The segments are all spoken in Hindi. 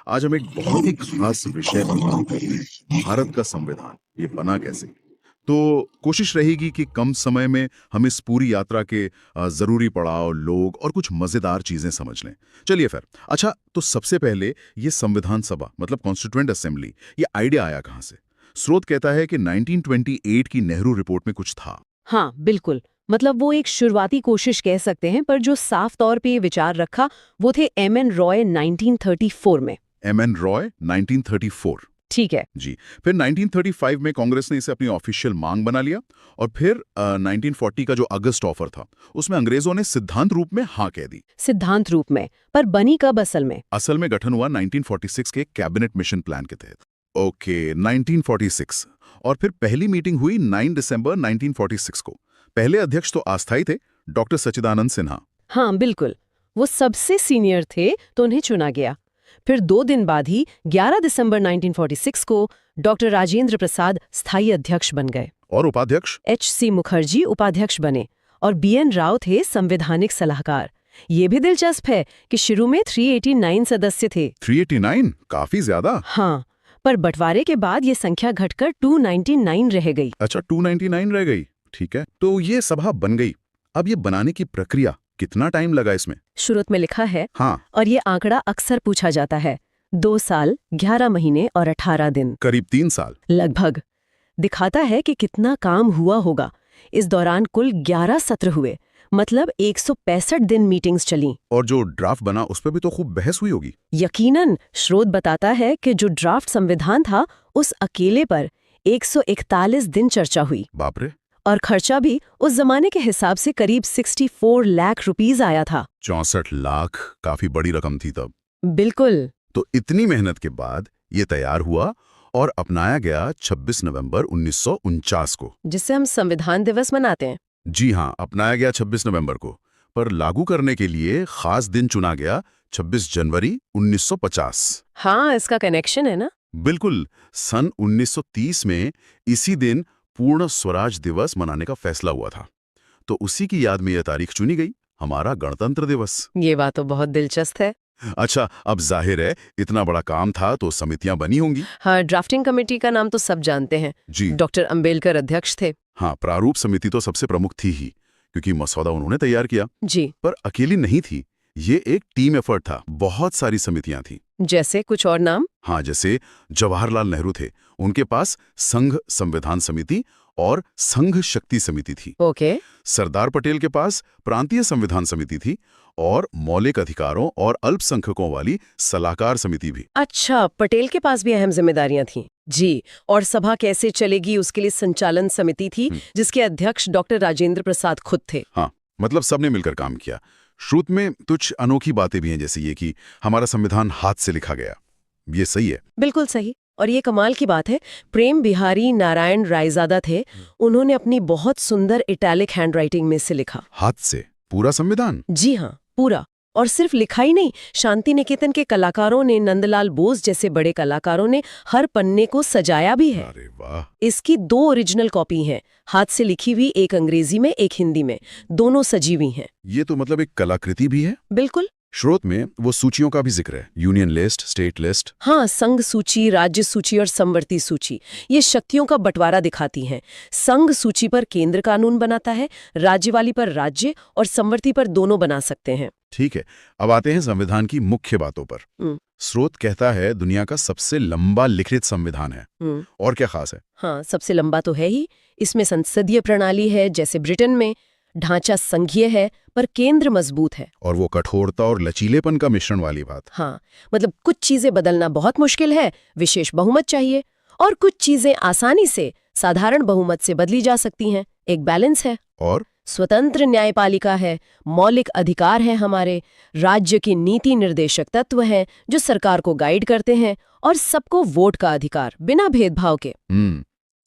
आज हम एक बहुत ही खास विषय पर बात कर रहे हैं, भारत का संविधान ये बना कैसे। तो कोशिश रहेगी कि कम समय में हम इस पूरी यात्रा के जरूरी पड़ाव, लोग और कुछ मजेदार चीजें समझ लें। चलिए फिर। अच्छा, तो सबसे पहले ये संविधान सभा मतलब कॉन्स्टिट्यूएंट असेंबली, ये आइडिया आया कहाँ से? स्रोत कहता है कि 1928 की नेहरू रिपोर्ट में कुछ था। हाँ, बिल्कुल। मतलब वो एक शुरुआती कोशिश कह सकते हैं, पर जो साफ तौर पे ये विचार रखा वो थे एम.एन. रॉय 1934 में। एम.एन. रॉय 1934। ठीक है। जी। फिर 1935 में कांग्रेस ने इसे अपनी ऑफिशियल मांग बना लिया और फिर 1940 का जो अगस्त ऑफर था उसमें अंग्रेजों ने सिद्धांत रूप में हाँ कह दी। सिद्धांत रूप में, पर बनी कब असल में? असल में गठन हुआ 1946 के कैबिनेट मिशन प्लान के तहत। ओके, 1946। और फिर पहली मीटिंग हुई 9 दिसंबर 1946 को। पहले अध्यक्ष तो अस्थायी थे, डॉक्टर सच्चिदानंद सिन्हा। हाँ, बिल्कुल। वो सबसे सीनियर थे तो उन्हें चुना गया। फिर 2 दिन बाद ही 11 दिसंबर 1946 को डॉक्टर राजेंद्र प्रसाद स्थायी अध्यक्ष बन गए। और उपाध्यक्ष? H.C. मुखर्जी उपाध्यक्ष बने और B.N. राव थे संवैधानिक सलाहकार। ये भी दिलचस्प है कि शुरू में 389 सदस्य थे। 389? काफी ज्यादा। हाँ, पर बंटवारे के बाद ये संख्या घटकर 299 रह गई। अच्छा, 299 रह गई। ठीक है, तो ये सभा बन गई। अब ये बनाने की प्रक्रिया, कितना टाइम लगा इसमें? शुरू में लिखा है। हाँ। और ये आंकड़ा अक्सर पूछा जाता है। 2 साल 11 महीने और 18 दिन, करीब 3 साल। लगभग। दिखाता है कि कितना काम हुआ होगा। इस दौरान कुल 11 सत्र हुए, मतलब 165 दिन मीटिंग्स चलीं। और जो ड्राफ्ट बना उस पर भी तो खूब बहस हुई होगी। यकीनन। स्रोत बताता है कि जो ड्राफ्ट संविधान था उस अकेले पर 141 दिन चर्चा हुई। बाप रे। और खर्चा भी उस जमाने के हिसाब से करीब 64 लाख रुपीस आया था। 64 लाख काफी बड़ी रकम थी तब। बिल्कुल। तो इतनी मेहनत के बाद ये तैयार हुआ और अपनाया गया 26 नवंबर 1949 को। जिससे हम संविधान दिवस मनाते हैं। जी हाँ, अपनाया गया 26 नवंबर को। पर लागू करने के लिए खास दिन चुना गया 26 जनवरी 1950। हाँ, इसका कनेक्शन है ना। बिल्कुल। सन 1930 में इसी दिन पूर्ण स्वराज दिवस मनाने का फैसला हुआ था। तो उसी की याद में यह तारीख चुनी गई, हमारा गणतंत्र दिवस। ये बात तो बहुत दिलचस्प है। अच्छा, अब जाहिर है इतना बड़ा काम था तो समितियां बनी होंगी। हाँ, ड्राफ्टिंग कमेटी का नाम तो सब जानते हैं। जी। डॉक्टर अंबेडकर अध्यक्ष थे। हाँ, प्रारूप समिति तो सबसे प्रमुख थी ही, क्योंकि मसौदा उन्होंने तैयार किया। जी। पर अकेली नहीं थी, ये एक टीम एफर्ट था। बहुत सारी समितियां थी। जैसे कुछ और नाम? हाँ, जैसे जवाहरलाल नेहरू थे, उनके पास संघ संविधान समिति और संघ शक्ति समिति थी। ओके। सरदार पटेल के पास प्रांतीय संविधान समिति थी और मौलिक अधिकारों और अल्पसंख्यकों वाली सलाहकार समिति भी। अच्छा, पटेल के पास भी अहम जिम्मेदारियां थीं। जी। और सभा कैसे चलेगी उसके लिए संचालन समिति थी, जिसके अध्यक्ष डॉक्टर राजेंद्र प्रसाद खुद थे। हाँ, मतलब सबने मिलकर काम किया। श्रुत में कुछ अनोखी बातें भी हैं, जैसे ये कि हमारा संविधान हाथ से लिखा गया। ये सही है? बिल्कुल सही। और ये कमाल की बात है, प्रेम बिहारी नारायण रायजादा थे, उन्होंने अपनी बहुत सुंदर इटैलिक हैंडराइटिंग में से लिखा। हाथ से पूरा संविधान? जी हाँ, पूरा। और सिर्फ लिखा ही नहीं, शांति निकेतन के कलाकारों ने, नंदलाल बोस जैसे बड़े कलाकारों ने हर पन्ने को सजाया भी है। अरे वाह। इसकी 2 ओरिजिनल कॉपी हैं, हाथ से लिखी हुई, एक अंग्रेजी में एक हिंदी में, दोनों सजी हुई हैं। ये तो मतलब एक कलाकृति भी है। बिल्कुल। श्रोत में वो सूचियों का भी जिक्र है, यूनियन लिस्ट, स्टेट लिस्ट। हाँ, संघ सूची, राज्य सूची और समवर्ती सूची, ये शक्तियों का बंटवारा दिखाती हैं। संघ सूची पर केंद्र कानून बनाता है, राज्य वाली पर राज्य और समवर्ती पर दोनों बना सकते हैं। ठीक है, अब आते हैं संविधान की मुख्य बातों पर। स्रोत कहता है दुनिया का सबसे लंबा लिखित संविधान है। और क्या खास है? हाँ, सबसे लंबा तो है ही। इसमें संसदीय प्रणाली है जैसे ब्रिटेन में, ढांचा संघीय है पर केंद्र मजबूत है। और वो कठोरता और लचीलेपन का मिश्रण वाली बात। हाँ, मतलब कुछ चीजें बदलना बहुत मुश्किल है, विशेष बहुमत चाहिए, और कुछ चीजें आसानी से साधारण बहुमत से बदली जा सकती हैं। एक बैलेंस है। और स्वतंत्र न्यायपालिका है, मौलिक अधिकार है हमारे, राज्य की नीति निर्देशक तत्व हैं जो सरकार को गाइड करते हैं, और सबको वोट का अधिकार बिना भेदभाव के।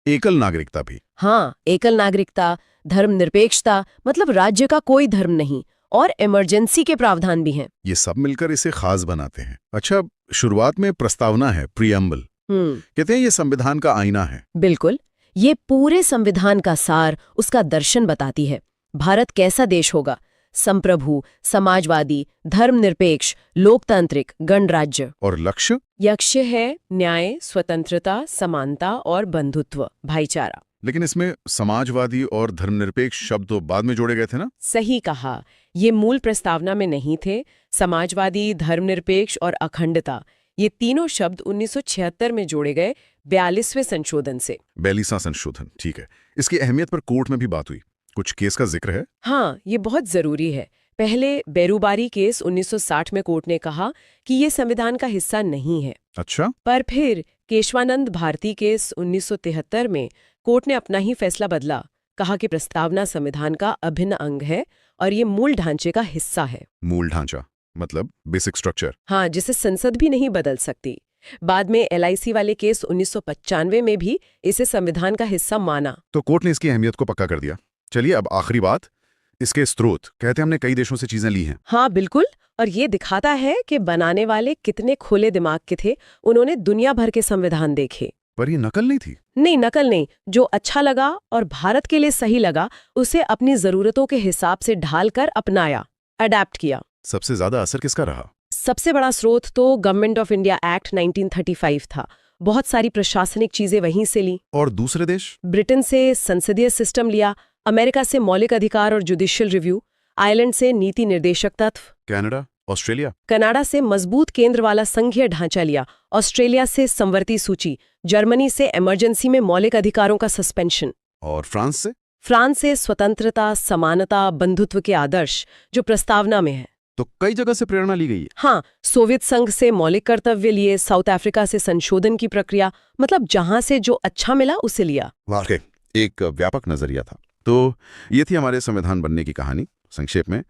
एकल नागरिकता भी। हाँ, एकल नागरिकता, धर्मनिरपेक्षता, मतलब राज्य का कोई धर्म नहीं, और इमरजेंसी के प्रावधान भी हैं। ये सब मिलकर इसे खास बनाते हैं। अच्छा, शुरुआत में प्रस्तावना है, प्रीएम्बल। कहते हैं ये संविधान का आईना है। बिल्कुल। ये पूरे संविधान का सार, उसका दर्शन बताती है। भारत कैसा देश होगा, संप्रभु, समाजवादी, धर्मनिरपेक्ष, लोकतांत्रिक, गणराज्य। और लक्ष्य? लक्ष्य है न्याय, स्वतंत्रता, समानता और बंधुत्व, भाईचारा। लेकिन इसमें समाजवादी और धर्मनिरपेक्ष शब्द तो बाद में जोड़े गए थे ना? सही कहा, ये मूल प्रस्तावना में नहीं थे। समाजवादी, धर्मनिरपेक्ष और अखंडता, ये तीनों शब्द 1976 में जोड़े गए 42वें संशोधन से। 42वां संशोधन, ठीक है। इसकी अहमियत पर कोर्ट में भी बात हुई, कुछ केस का जिक्र है? हाँ, ये बहुत जरूरी है। पहले बेरुबारी केस 1960 में कोर्ट ने कहा कि ये संविधान का हिस्सा नहीं है। अच्छा। पर फिर केशवानंद भारती केस 1973 में कोर्ट ने अपना ही फैसला बदला, कहा कि प्रस्तावना संविधान का अभिन्न अंग है और ये मूल ढांचे का हिस्सा है। मूल ढांचा मतलब बेसिक स्ट्रक्चर? हाँ, जिसे संसद भी नहीं बदल सकती। बाद में LIC वाले केस 1995 में भी इसे संविधान का हिस्सा माना। तो कोर्ट ने इसकी अहमियत को पक्का कर दिया। चलिए अब आखिरी बात, इसके स्रोत। कहते हैं हमने कई देशों से चीजें ली हैं। हाँ बिल्कुल, और ये दिखाता है कि बनाने वाले कितने खुले दिमाग के थे। उन्होंने दुनिया भर के संविधान देखे। पर ये नकल नहीं थी? नहीं, नकल नहीं। जो अच्छा लगा और भारत के लिए सही लगा उसे अपनी जरूरतों के हिसाब से ढालकर अपनाया, अडेप्ट किया। सबसे ज्यादा असर किसका रहा? सबसे बड़ा स्रोत तो गवर्नमेंट ऑफ इंडिया एक्ट 1935 था। बहुत सारी प्रशासनिक चीजें वहीं से ली। और दूसरे देश? ब्रिटेन से संसदीय सिस्टम लिया, अमेरिका से मौलिक अधिकार और जुडिशियल रिव्यू, आयरलैंड से नीति निर्देशक तत्व, कनाडा, ऑस्ट्रेलिया? कनाडा से मजबूत केंद्र वाला संघीय ढांचा लिया, ऑस्ट्रेलिया से संवर्ती सूची, जर्मनी से इमरजेंसी में मौलिक अधिकारों का सस्पेंशन, और फ्रांस से? फ्रांस से स्वतंत्रता, समानता, बंधुत्व के आदर्श जो प्रस्तावना में है। तो कई जगह से प्रेरणा ली गई है। हाँ, सोवियत संघ से मौलिक कर्तव्य लिए, साउथ अफ्रीका से संशोधन की प्रक्रिया, मतलब जहां से जो अच्छा मिला उसे लिया। वाकई एक व्यापक नजरिया था। तो ये थी हमारे संविधान बनने की कहानी संक्षेप में।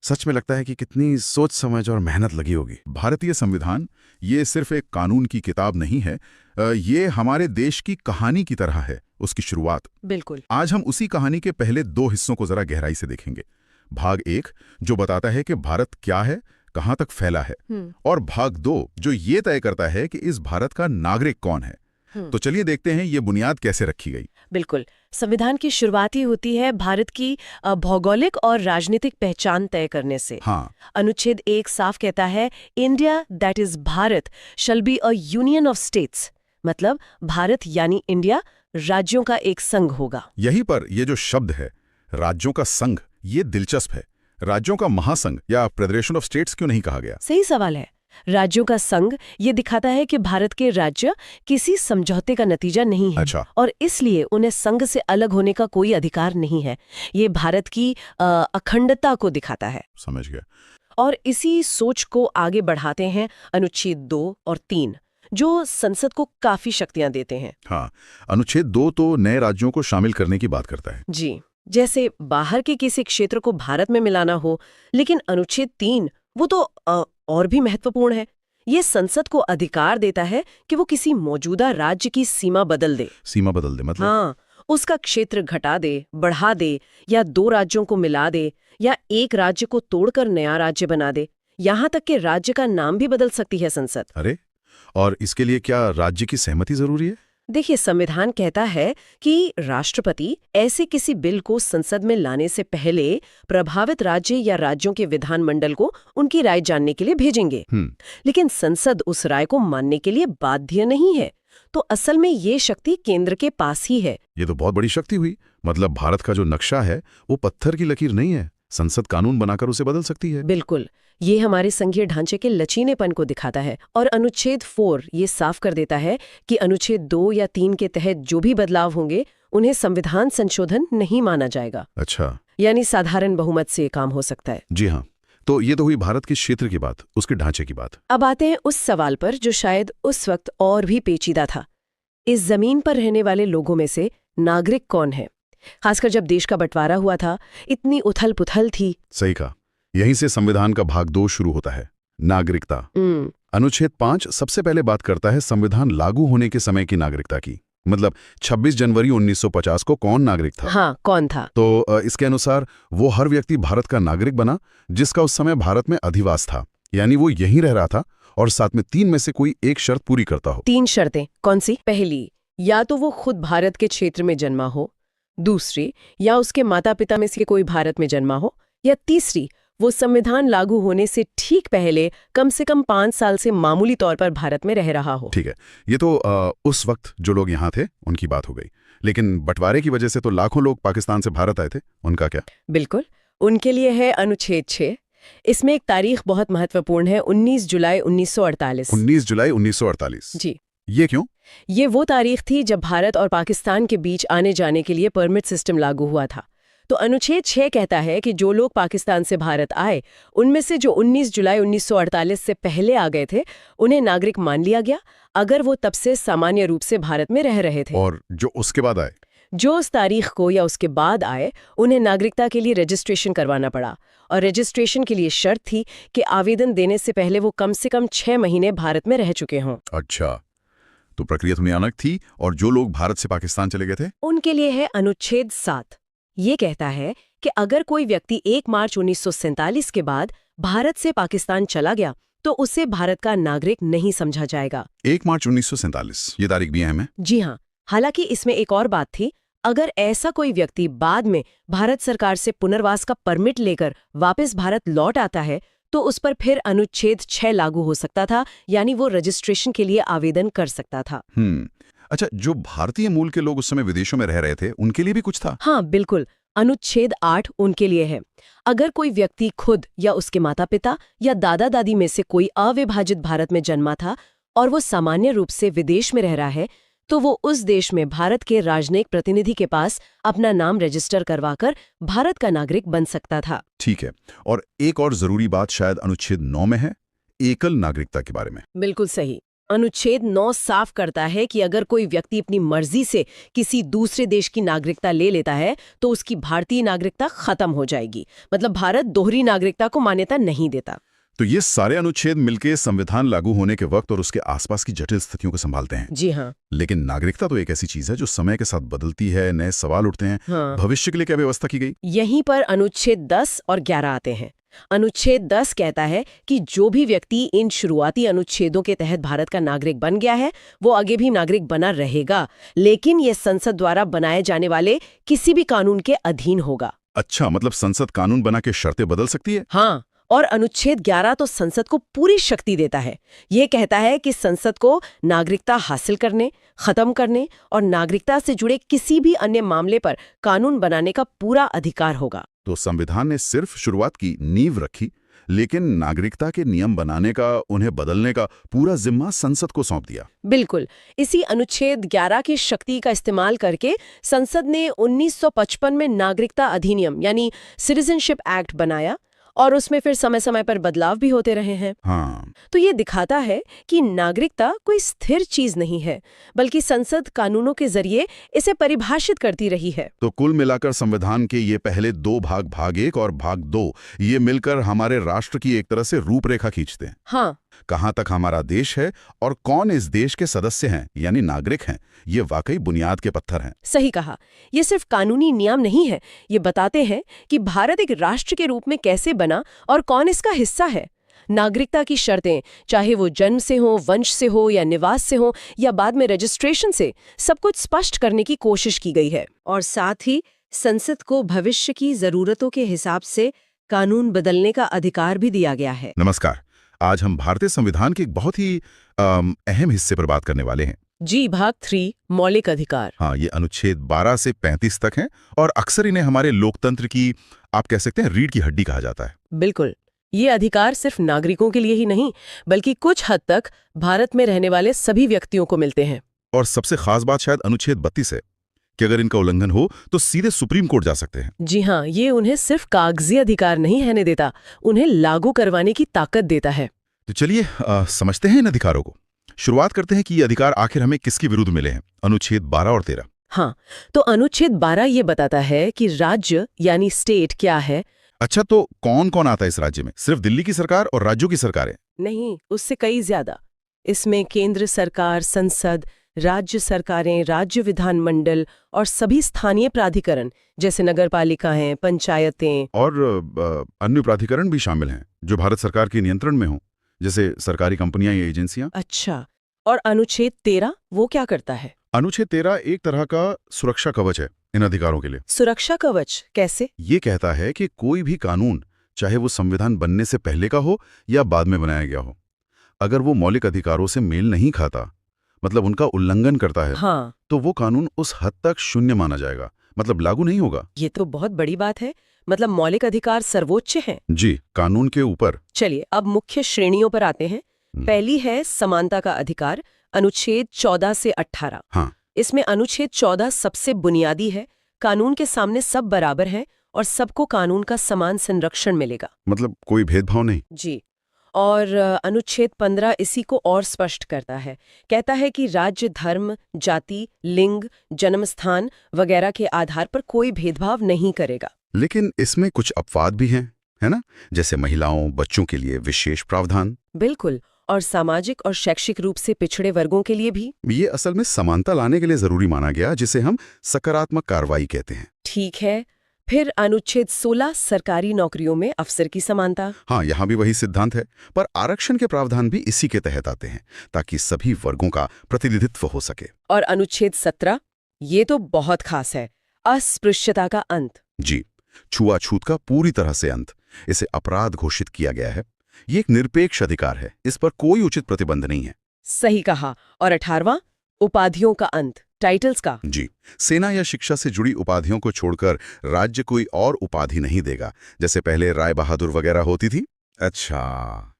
सच में लगता है कि कितनी सोच समझ और मेहनत लगी होगी। भारतीय संविधान ये सिर्फ एक कानून की किताब नहीं है, ये हमारे देश की कहानी की तरह है, उसकी शुरुआत। बिल्कुल। आज हम उसी कहानी के पहले 2 हिस्सों को जरा गहराई से देखेंगे। भाग 1 जो बताता है कि भारत क्या है, कहां तक फैला है, और भाग 2 जो ये तय करता है कि इस भारत का नागरिक कौन है। तो चलिए देखते हैं ये बुनियाद कैसे रखी गई। बिल्कुल। संविधान की शुरुआत ही होती है भारत की भौगोलिक और राजनीतिक पहचान तय करने से। हाँ। अनुच्छेद 1 साफ कहता है, India that is Bharat shall be a union of states, मतलब भारत यानी इंडिया राज्यों का एक संघ होगा। यहीं पर ये जो शब्द है राज्यों का संघ, ये दिलचस्प है। राज्यों का महासंघ या फेडरेशन ऑफ स्टेट्स क्यों नहीं कहा गया? सही सवाल है। राज्यों का संघ ये दिखाता है कि भारत के राज्य किसी समझौते का नतीजा नहीं है। अच्छा। और इसलिए उन्हें संघ से अलग होने का कोई अधिकार नहीं है। ये भारत की अखंडता को दिखाता है। समझ गया। और इसी सोच को आगे बढ़ाते हैं अनुच्छेद 2 और 3 जो संसद को काफी शक्तियां देते हैं। हाँ, अनुच्छेद 2 तो नए राज्यों को शामिल करने की बात करता है। जी, जैसे बाहर के किसी क्षेत्र को भारत में मिलाना हो। लेकिन अनुच्छेद 3 वो तो और भी महत्वपूर्ण है। ये संसद को अधिकार देता है कि वो किसी मौजूदा राज्य की सीमा बदल दे। सीमा बदल दे मतलब? हाँ, उसका क्षेत्र घटा दे, बढ़ा दे, या 2 राज्यों को मिला दे, या एक राज्य को तोड़कर नया राज्य बना दे। यहाँ तक कि राज्य का नाम भी बदल सकती है संसद। अरे, और इसके लिए क्या राज्य की सहमति जरूरी है? देखिए, संविधान कहता है कि राष्ट्रपति ऐसे किसी बिल को संसद में लाने से पहले प्रभावित राज्य या राज्यों के विधानमंडल को उनकी राय जानने के लिए भेजेंगे। लेकिन संसद उस राय को मानने के लिए बाध्य नहीं है। तो असल में ये शक्ति केंद्र के पास ही है। ये तो बहुत बड़ी शक्ति हुई। मतलब भारत का जो नक्शा है वो पत्थर की लकीर नहीं है, संसद कानून बनाकर उसे बदल सकती है। बिल्कुल, ये हमारे संघीय ढांचे के लचीलेपन को दिखाता है। और अनुच्छेद 4 ये साफ कर देता है कि अनुच्छेद 2 या 3 के तहत जो भी बदलाव होंगे उन्हें संविधान संशोधन नहीं माना जाएगा। अच्छा, यानी साधारण बहुमत से काम हो सकता है। जी हाँ। तो ये तो हुई भारत के क्षेत्र की बात, उसके ढांचे की बात। अब आते हैं उस सवाल पर जो शायद उस वक्त और भी पेचीदा था। इस जमीन पर रहने वाले लोगों में से नागरिक कौन है? खासकर जब देश का बंटवारा हुआ था, इतनी उथल पुथल थी। सही कहा। यहीं से संविधान का भाग 2 शुरू होता है, नागरिकता। अनुच्छेद 5 सबसे पहले बात करता है संविधान लागू होने के समय की नागरिकता की। मतलब 26 जनवरी 1950 को कौन नागरिक था? हाँ, कौन था? तो इसके अनुसार वो हर व्यक्ति भारत का नागरिक बना जिसका उस समय भारत में अधिवास था, यानी वो यहीं रह रहा था और साथ में 3 में से कोई एक शर्त पूरी करता हो। 3 शर्तें कौन सी? पहली, या तो वो खुद भारत के क्षेत्र में जन्मा हो। दूसरी, या उसके माता पिता में से कोई भारत में जन्मा हो। या तीसरी, वो संविधान लागू होने से ठीक पहले कम से कम 5 साल से मामूली तौर पर भारत में रह रहा हो। ठीक है, ये तो उस वक्त जो लोग यहाँ थे उनकी बात हो गई, लेकिन बंटवारे की वजह से तो लाखों लोग पाकिस्तान से भारत आए थे, उनका क्या? बिल्कुल, उनके लिए है अनुच्छेद 6। इसमें एक तारीख बहुत महत्वपूर्ण है, 19 जुलाई 1948। 19 जुलाई 1948। जी, ये क्यों? ये वो तारीख थी जब भारत और पाकिस्तान के बीच आने जाने के लिए परमिट सिस्टम लागू हुआ था। तो अनुच्छेद 6 कहता है कि जो लोग पाकिस्तान से भारत आए, उनमें से जो 19 जुलाई 1948 से पहले आ गए थे, उन्हें नागरिक मान लिया गया, अगर वो तब से सामान्य रूप से भारत में रह रहे थे। और जो उसके बाद आए? जो उस तारीख को या उसके बाद आए, उन्हें नागरिकता के लिए रजिस्ट्रेशन करवाना पड़ा, और रजिस्ट्रेशन के लिए शर्त थी कि आवेदन देने से पहले वो कम से कम 6 महीने भारत में रह चुके हों। अच्छा, तो प्रक्रिया थोड़ी अलग थी। और जो लोग भारत से पाकिस्तान चले गए थे, उनके लिए है अनुच्छेद 7। ये कहता है कि अगर कोई व्यक्ति 1 मार्च 1947 के बाद भारत से पाकिस्तान चला गया, तो उसे भारत का नागरिक नहीं समझा जाएगा। 1 मार्च 1947, ये तारीख भी अहम है। जी हाँ, हालांकि इसमें एक और बात थी, अगर ऐसा कोई व्यक्ति बाद में भारत सरकार से पुनर्वास का परमिट लेकर वापस भारत लौट आता है, तो उस पर फिर अनुच्छेद 6 लागू हो सकता था, यानी वो रजिस्ट्रेशन के लिए आवेदन कर सकता था। अच्छा, जो भारतीय मूल के लोग उस समय विदेशों में रह रहे थे, उनके लिए भी कुछ था? हाँ, बिल्कुल। अनुच्छेद 8 उनके लिए है। अगर कोई व्यक्ति खुद या उसके माता पिता या दादा दादी में से कोई अविभाजित भारत में जन्मा था और वो सामान्य रूप से विदेश में रह रहा है, तो वो उस देश में भारत के राजनयिक प्रतिनिधि के पास अपना नाम रजिस्टर करवाकर भारत का नागरिक बन सकता था। ठीक है, और एक और जरूरी बात शायद अनुच्छेद 9 में है, एकल नागरिकता के बारे में। बिल्कुल सही। अनुच्छेद 9 साफ करता है कि अगर कोई व्यक्ति अपनी मर्जी से किसी दूसरे देश की नागरिकता ले लेता है, तो उसकी भारतीय नागरिकता खत्म हो जाएगी। मतलब भारत दोहरी नागरिकता को मान्यता नहीं देता। तो ये सारे अनुच्छेद मिलके संविधान लागू होने के वक्त और उसके आसपास की जटिल स्थितियों को संभालते हैं। जी हाँ। लेकिन नागरिकता तो एक ऐसी चीज है जो समय के साथ बदलती है, नए सवाल उठते हैं। हाँ। भविष्य के लिए क्या व्यवस्था की गई? यहीं पर अनुच्छेद 10 और 11 आते हैं। अनुच्छेद 10 कहता है कि जो भी व्यक्ति इन शुरुआती अनुच्छेदों के तहत भारत का नागरिक बन गया है, वो आगे भी नागरिक बना रहेगा, लेकिन ये संसद द्वारा बनाए जाने वाले किसी भी कानून के अधीन होगा। अच्छा, मतलब संसद कानून बना के शर्तें बदल सकती है? हाँ, और अनुच्छेद 11 तो संसद को पूरी शक्ति देता है। ये कहता है कि संसद को नागरिकता हासिल करने, खत्म करने और नागरिकता से जुड़े किसी भी अन्य मामले पर कानून बनाने का पूरा अधिकार होगा। तो संविधान ने सिर्फ शुरुआत की, नींव रखी, लेकिन नागरिकता के नियम बनाने का, उन्हें बदलने का पूरा जिम्मा संसद को सौंप दिया। बिल्कुल। इसी अनुच्छेद 11 की शक्ति का इस्तेमाल करके संसद ने 1955 में नागरिकता अधिनियम यानी सिटीजनशिप एक्ट बनाया, और उसमें फिर समय समय पर बदलाव भी होते रहे हैं। हाँ। तो ये दिखाता है कि नागरिकता कोई स्थिर चीज नहीं है, बल्कि संसद कानूनों के जरिए इसे परिभाषित करती रही है। तो कुल मिलाकर संविधान के ये पहले 2 भाग, भाग 1 और भाग 2, ये मिलकर हमारे राष्ट्र की एक तरह से रूपरेखा खींचते हैं। हाँ। कहाँ तक हमारा देश है और कौन इस देश के सदस्य हैं, यानी नागरिक हैं, ये वाकई बुनियाद के पत्थर हैं। सही कहा। ये सिर्फ कानूनी नियम नहीं है, ये बताते हैं कि भारत एक राष्ट्र के रूप में कैसे बना और कौन इसका हिस्सा है। नागरिकता की शर्तें, चाहे वो जन्म से हो, वंश से हो या निवास से हो या बाद में रजिस्ट्रेशन से, सब कुछ स्पष्ट करने की कोशिश की गई है। और साथ ही संसद को भविष्य की जरूरतों के हिसाब से कानून बदलने का अधिकार भी दिया गया है। नमस्कार, आज हम भारतीय संविधान के एक बहुत ही अहम हिस्से पर बात करने वाले हैं। जी, भाग 3, मौलिक अधिकार। हाँ, ये अनुच्छेद 12 से 35 तक हैं और अक्सर इन्हें हमारे लोकतंत्र की, आप कह सकते हैं, रीढ़ की हड्डी कहा जाता है। बिल्कुल। ये अधिकार सिर्फ नागरिकों के लिए ही नहीं, बल्कि कुछ हद तक भारत में रहने वाले सभी व्यक्तियों को मिलते हैं। और सबसे खास बात शायद अनुच्छेद 32 है कि अगर इनका उल्लंघन हो तो सीधे सुप्रीम कोर्ट जा सकते हैं। जी हाँ, ये उन्हें सिर्फ कागजी अधिकार नहीं रहने देता, उन्हें लागू करवाने की ताकत देता है। तो चलिए समझते हैं इन अधिकारों को। शुरुआत करते हैं कि ये अधिकार आखिर हमें किसके विरुद्ध मिले हैं। अनुच्छेद 12 और 13। हाँ, तो अनुच्छेद 12 ये बताता है कि राज्य यानी स्टेट क्या है। अच्छा, तो कौन कौन आता है इस राज्य में? सिर्फ दिल्ली की सरकार और राज्यों की सरकारें? नहीं, उससे कई ज्यादा। इसमें केंद्र सरकार, संसद, राज्य सरकारें, राज्य विधानमंडल और सभी स्थानीय प्राधिकरण जैसे नगरपालिकाएं, पंचायतें और अन्य प्राधिकरण भी शामिल हैं जो भारत सरकार के नियंत्रण में हों, जैसे सरकारी कंपनियां या एजेंसियां। अच्छा, और अनुच्छेद 13 वो क्या करता है? अनुच्छेद 13 एक तरह का सुरक्षा कवच है। इन अधिकारों के लिए? सुरक्षा कवच कैसे? ये कहता है कि कोई भी कानून, चाहे वो संविधान बनने से पहले का हो या बाद में बनाया गया हो, अगर वो मौलिक अधिकारों से मेल नहीं खाता, मतलब उनका उल्लंघन करता है, हाँ, तो वो कानून उस हद तक शून्य माना जाएगा, मतलब लागू नहीं होगा। ये तो बहुत बड़ी बात है। मतलब मौलिक अधिकार सर्वोच्च हैं। जी, कानून के ऊपर। चलिए अब मुख्य श्रेणियों पर आते हैं। पहली है समानता का अधिकार, अनुच्छेद 14 से 18। हाँ। इसमें अनुच्छेद 14 सबसे बुनियादी है। कानून के सामने सब बराबर हैं और सबको कानून का समान संरक्षण मिलेगा। मतलब कोई भेदभाव नहीं। जी। और अनुच्छेद 15 इसी को और स्पष्ट करता है। कहता है कि राज्य, धर्म, जाति, लिंग, जन्मस्थान वगैरह के आधार पर कोई भेदभाव नहीं करेगा। लेकिन इसमें कुछ अपवाद भी हैं, है ना? जैसे महिलाओं, बच्चों के लिए विशेष प्रावधान। बिल्कुल, और सामाजिक और शैक्षिक रूप से पिछड़े वर्गों के लिए भी। ये असल में समानता लाने के लिए जरूरी माना गया, जिसे हम सकारात्मक कार्रवाई कहते हैं। ठीक है। फिर अनुच्छेद 16 सरकारी नौकरियों में अफसर की समानता। हाँ, यहाँ भी वही सिद्धांत है, पर आरक्षण के प्रावधान भी इसी के तहत आते हैं, ताकि सभी वर्गों का प्रतिनिधित्व हो सके। और अनुच्छेद 17, ये तो बहुत खास है, अस्पृश्यता का अंत। जी, छुआछूत का पूरी तरह से अंत। इसे अपराध घोषित किया गया है। ये एक निरपेक्ष अधिकार है, इस पर कोई उचित प्रतिबंध नहीं है। सही कहा। और 18वां, उपाधियों का अंत, टाइटल्स का। जी, सेना या शिक्षा से जुड़ी उपाधियों को छोड़कर राज्य कोई और उपाधि नहीं देगा, जैसे पहले राय बहादुर वगैरह होती थी। अच्छा,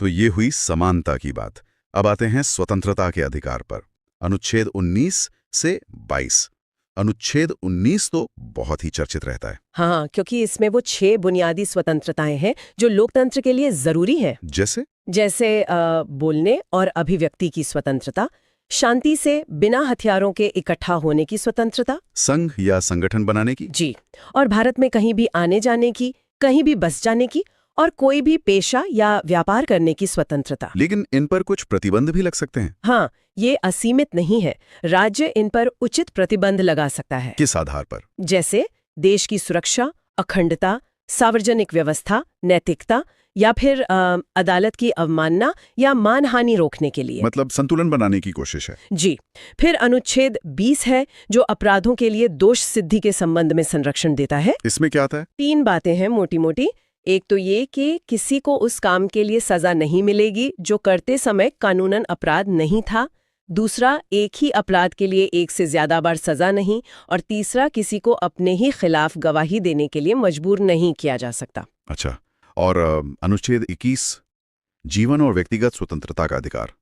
तो ये हुई समानता की बात। अब आते हैं स्वतंत्रता के अधिकार पर। अनुच्छेद 19 से 22। अनुच्छेद 19 तो बहुत ही चर्चित रहता है। हाँ, क्योंकि इसमें वो 6 बुनियादी स्वतंत्रताएं हैं जो लोकतंत्र के लिए जरूरी हैं। जैसे बोलने और अभिव्यक्ति की स्वतंत्रता, शांति से बिना हथियारों के इकट्ठा होने की स्वतंत्रता, संघ या संगठन बनाने की। जी, और भारत में कहीं भी आने जाने की, कहीं भी बस जाने की, और कोई भी पेशा या व्यापार करने की स्वतंत्रता। लेकिन इन पर कुछ प्रतिबंध भी लग सकते हैं। हाँ, ये असीमित नहीं है। राज्य इन पर उचित प्रतिबंध लगा सकता है। किस आधार पर? जैसे देश की सुरक्षा, अखंडता, सार्वजनिक व्यवस्था, नैतिकता, या फिर अदालत की अवमानना या मानहानि रोकने के लिए। मतलब संतुलन बनाने की कोशिश है। जी। फिर अनुच्छेद 20 है जो अपराधों के लिए दोष सिद्धि के संबंध में संरक्षण देता है। इसमें क्या आता है? 3 बातें हैं मोटी मोटी। एक तो ये कि किसी को उस काम के लिए सजा नहीं मिलेगी जो करते समय कानूनन अपराध नहीं था। दूसरा, एक ही अपराध के लिए एक से ज्यादा बार सजा नहीं। और तीसरा, किसी को अपने ही खिलाफ गवाही देने के लिए मजबूर नहीं किया जा सकता। अच्छा, और अनुच्छेद 21, जीवन और व्यक्तिगत स्वतंत्रता का अधिकार।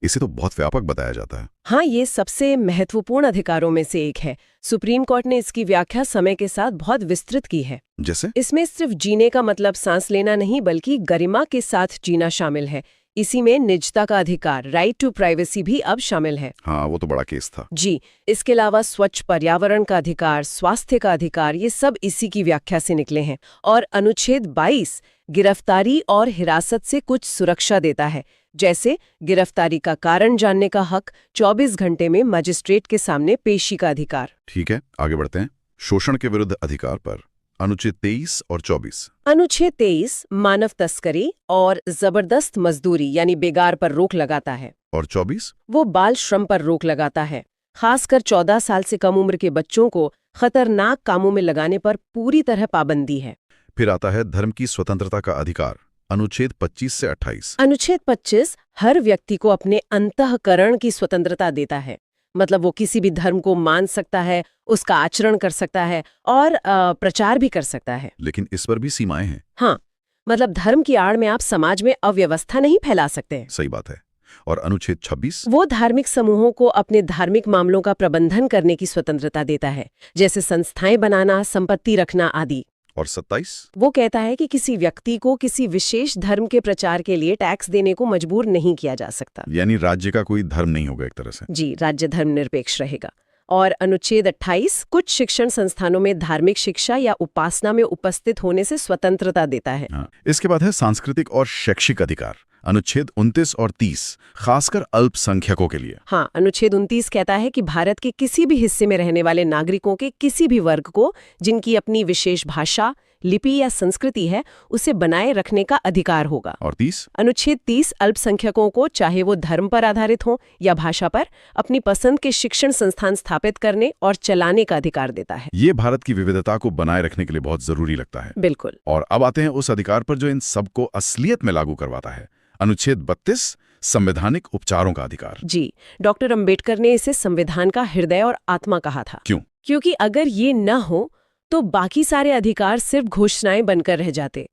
इसे तो बहुत व्यापक बताया जाता है। हाँ, ये सबसे महत्वपूर्ण अधिकारों में से एक है। सुप्रीम कोर्ट ने इसकी व्याख्या समय के साथ बहुत विस्तृत की है। जैसे? इसमें सिर्फ जीने का मतलब सांस लेना नहीं, बल्कि गरिमा के साथ जीना शामिल है। इसी में निजता का अधिकार, राइट टू प्राइवेसी, भी अब शामिल है। हाँ, वो तो बड़ा केस था। जी। इसके अलावा स्वच्छ पर्यावरण का अधिकार, स्वास्थ्य का अधिकार, ये सब इसी की व्याख्या से निकले हैं। और अनुच्छेद 22 गिरफ्तारी और हिरासत से कुछ सुरक्षा देता है, जैसे गिरफ्तारी का कारण जानने का हक, 24 घंटे में मजिस्ट्रेट के सामने पेशी का अधिकार। ठीक है, आगे बढ़ते हैं। शोषण के विरुद्ध अधिकार पर अनुच्छेद 23 और 24। अनुच्छेद 23 मानव तस्करी और जबरदस्त मजदूरी यानी बेगार पर रोक लगाता है। और 24? वो बाल श्रम पर रोक लगाता है। खासकर 14 साल से कम उम्र के बच्चों को खतरनाक कामों में लगाने पर पूरी तरह पाबंदी है। फिर आता है धर्म की स्वतंत्रता का अधिकार, अनुच्छेद 25 से 28। अनुच्छेद 25 हर व्यक्ति को अपने अंतःकरण की स्वतंत्रता देता है। मतलब वो किसी भी धर्म को मान सकता है, उसका आचरण कर सकता है और प्रचार भी कर सकता है। लेकिन इस पर भी सीमाएं हैं। हाँ, मतलब धर्म की आड़ में आप समाज में अव्यवस्था नहीं फैला सकते। सही बात है। और अनुच्छेद 26? वो धार्मिक समूहों को अपने धार्मिक मामलों का प्रबंधन करने की स्वतंत्रता देता है, जैसे संस्थाएं बनाना, संपत्ति रखना आदि। और 27? वो कहता है कि किसी व्यक्ति को किसी विशेष धर्म के प्रचार के लिए टैक्स देने को मजबूर नहीं किया जा सकता। यानी राज्य का कोई धर्म नहीं होगा एक तरह से। जी, राज्य धर्मनिरपेक्ष रहेगा। और अनुच्छेद 28 कुछ शिक्षण संस्थानों में धार्मिक शिक्षा या उपासना में उपस्थित होने से स्वतंत्रता देता है। हाँ। इसके बाद है सांस्कृतिक और शैक्षिक अधिकार, अनुच्छेद 29 और 30, खासकर अल्पसंख्यकों के लिए। हाँ, अनुच्छेद 29 कहता है कि भारत के किसी भी हिस्से में रहने वाले नागरिकों के किसी भी वर्ग को, जिनकी अपनी विशेष भाषा, लिपि या संस्कृति है उसे बनाए रखने का अधिकार होगा। और 30? अनुच्छेद 30 अल्पसंख्यकों को चाहे वो धर्म पर आधारित हो या भाषा पर अपनी पसंद के शिक्षण संस्थान स्थापित करने और चलाने का अधिकार देता है। ये भारत की विविधता को बनाए रखने के लिए बहुत जरूरी लगता है। बिल्कुल। और अब आते हैं उस अधिकार पर जो इन सबको असलियत में लागू करवाता है। अनुच्छेद 32 संवैधानिक उपचारों का अधिकार। जी, डॉक्टर अंबेडकर ने इसे संविधान का हृदय और आत्मा कहा था। क्यों? क्योंकि अगर ये न हो तो बाकी सारे अधिकार सिर्फ घोषणाएं बनकर रह जाते।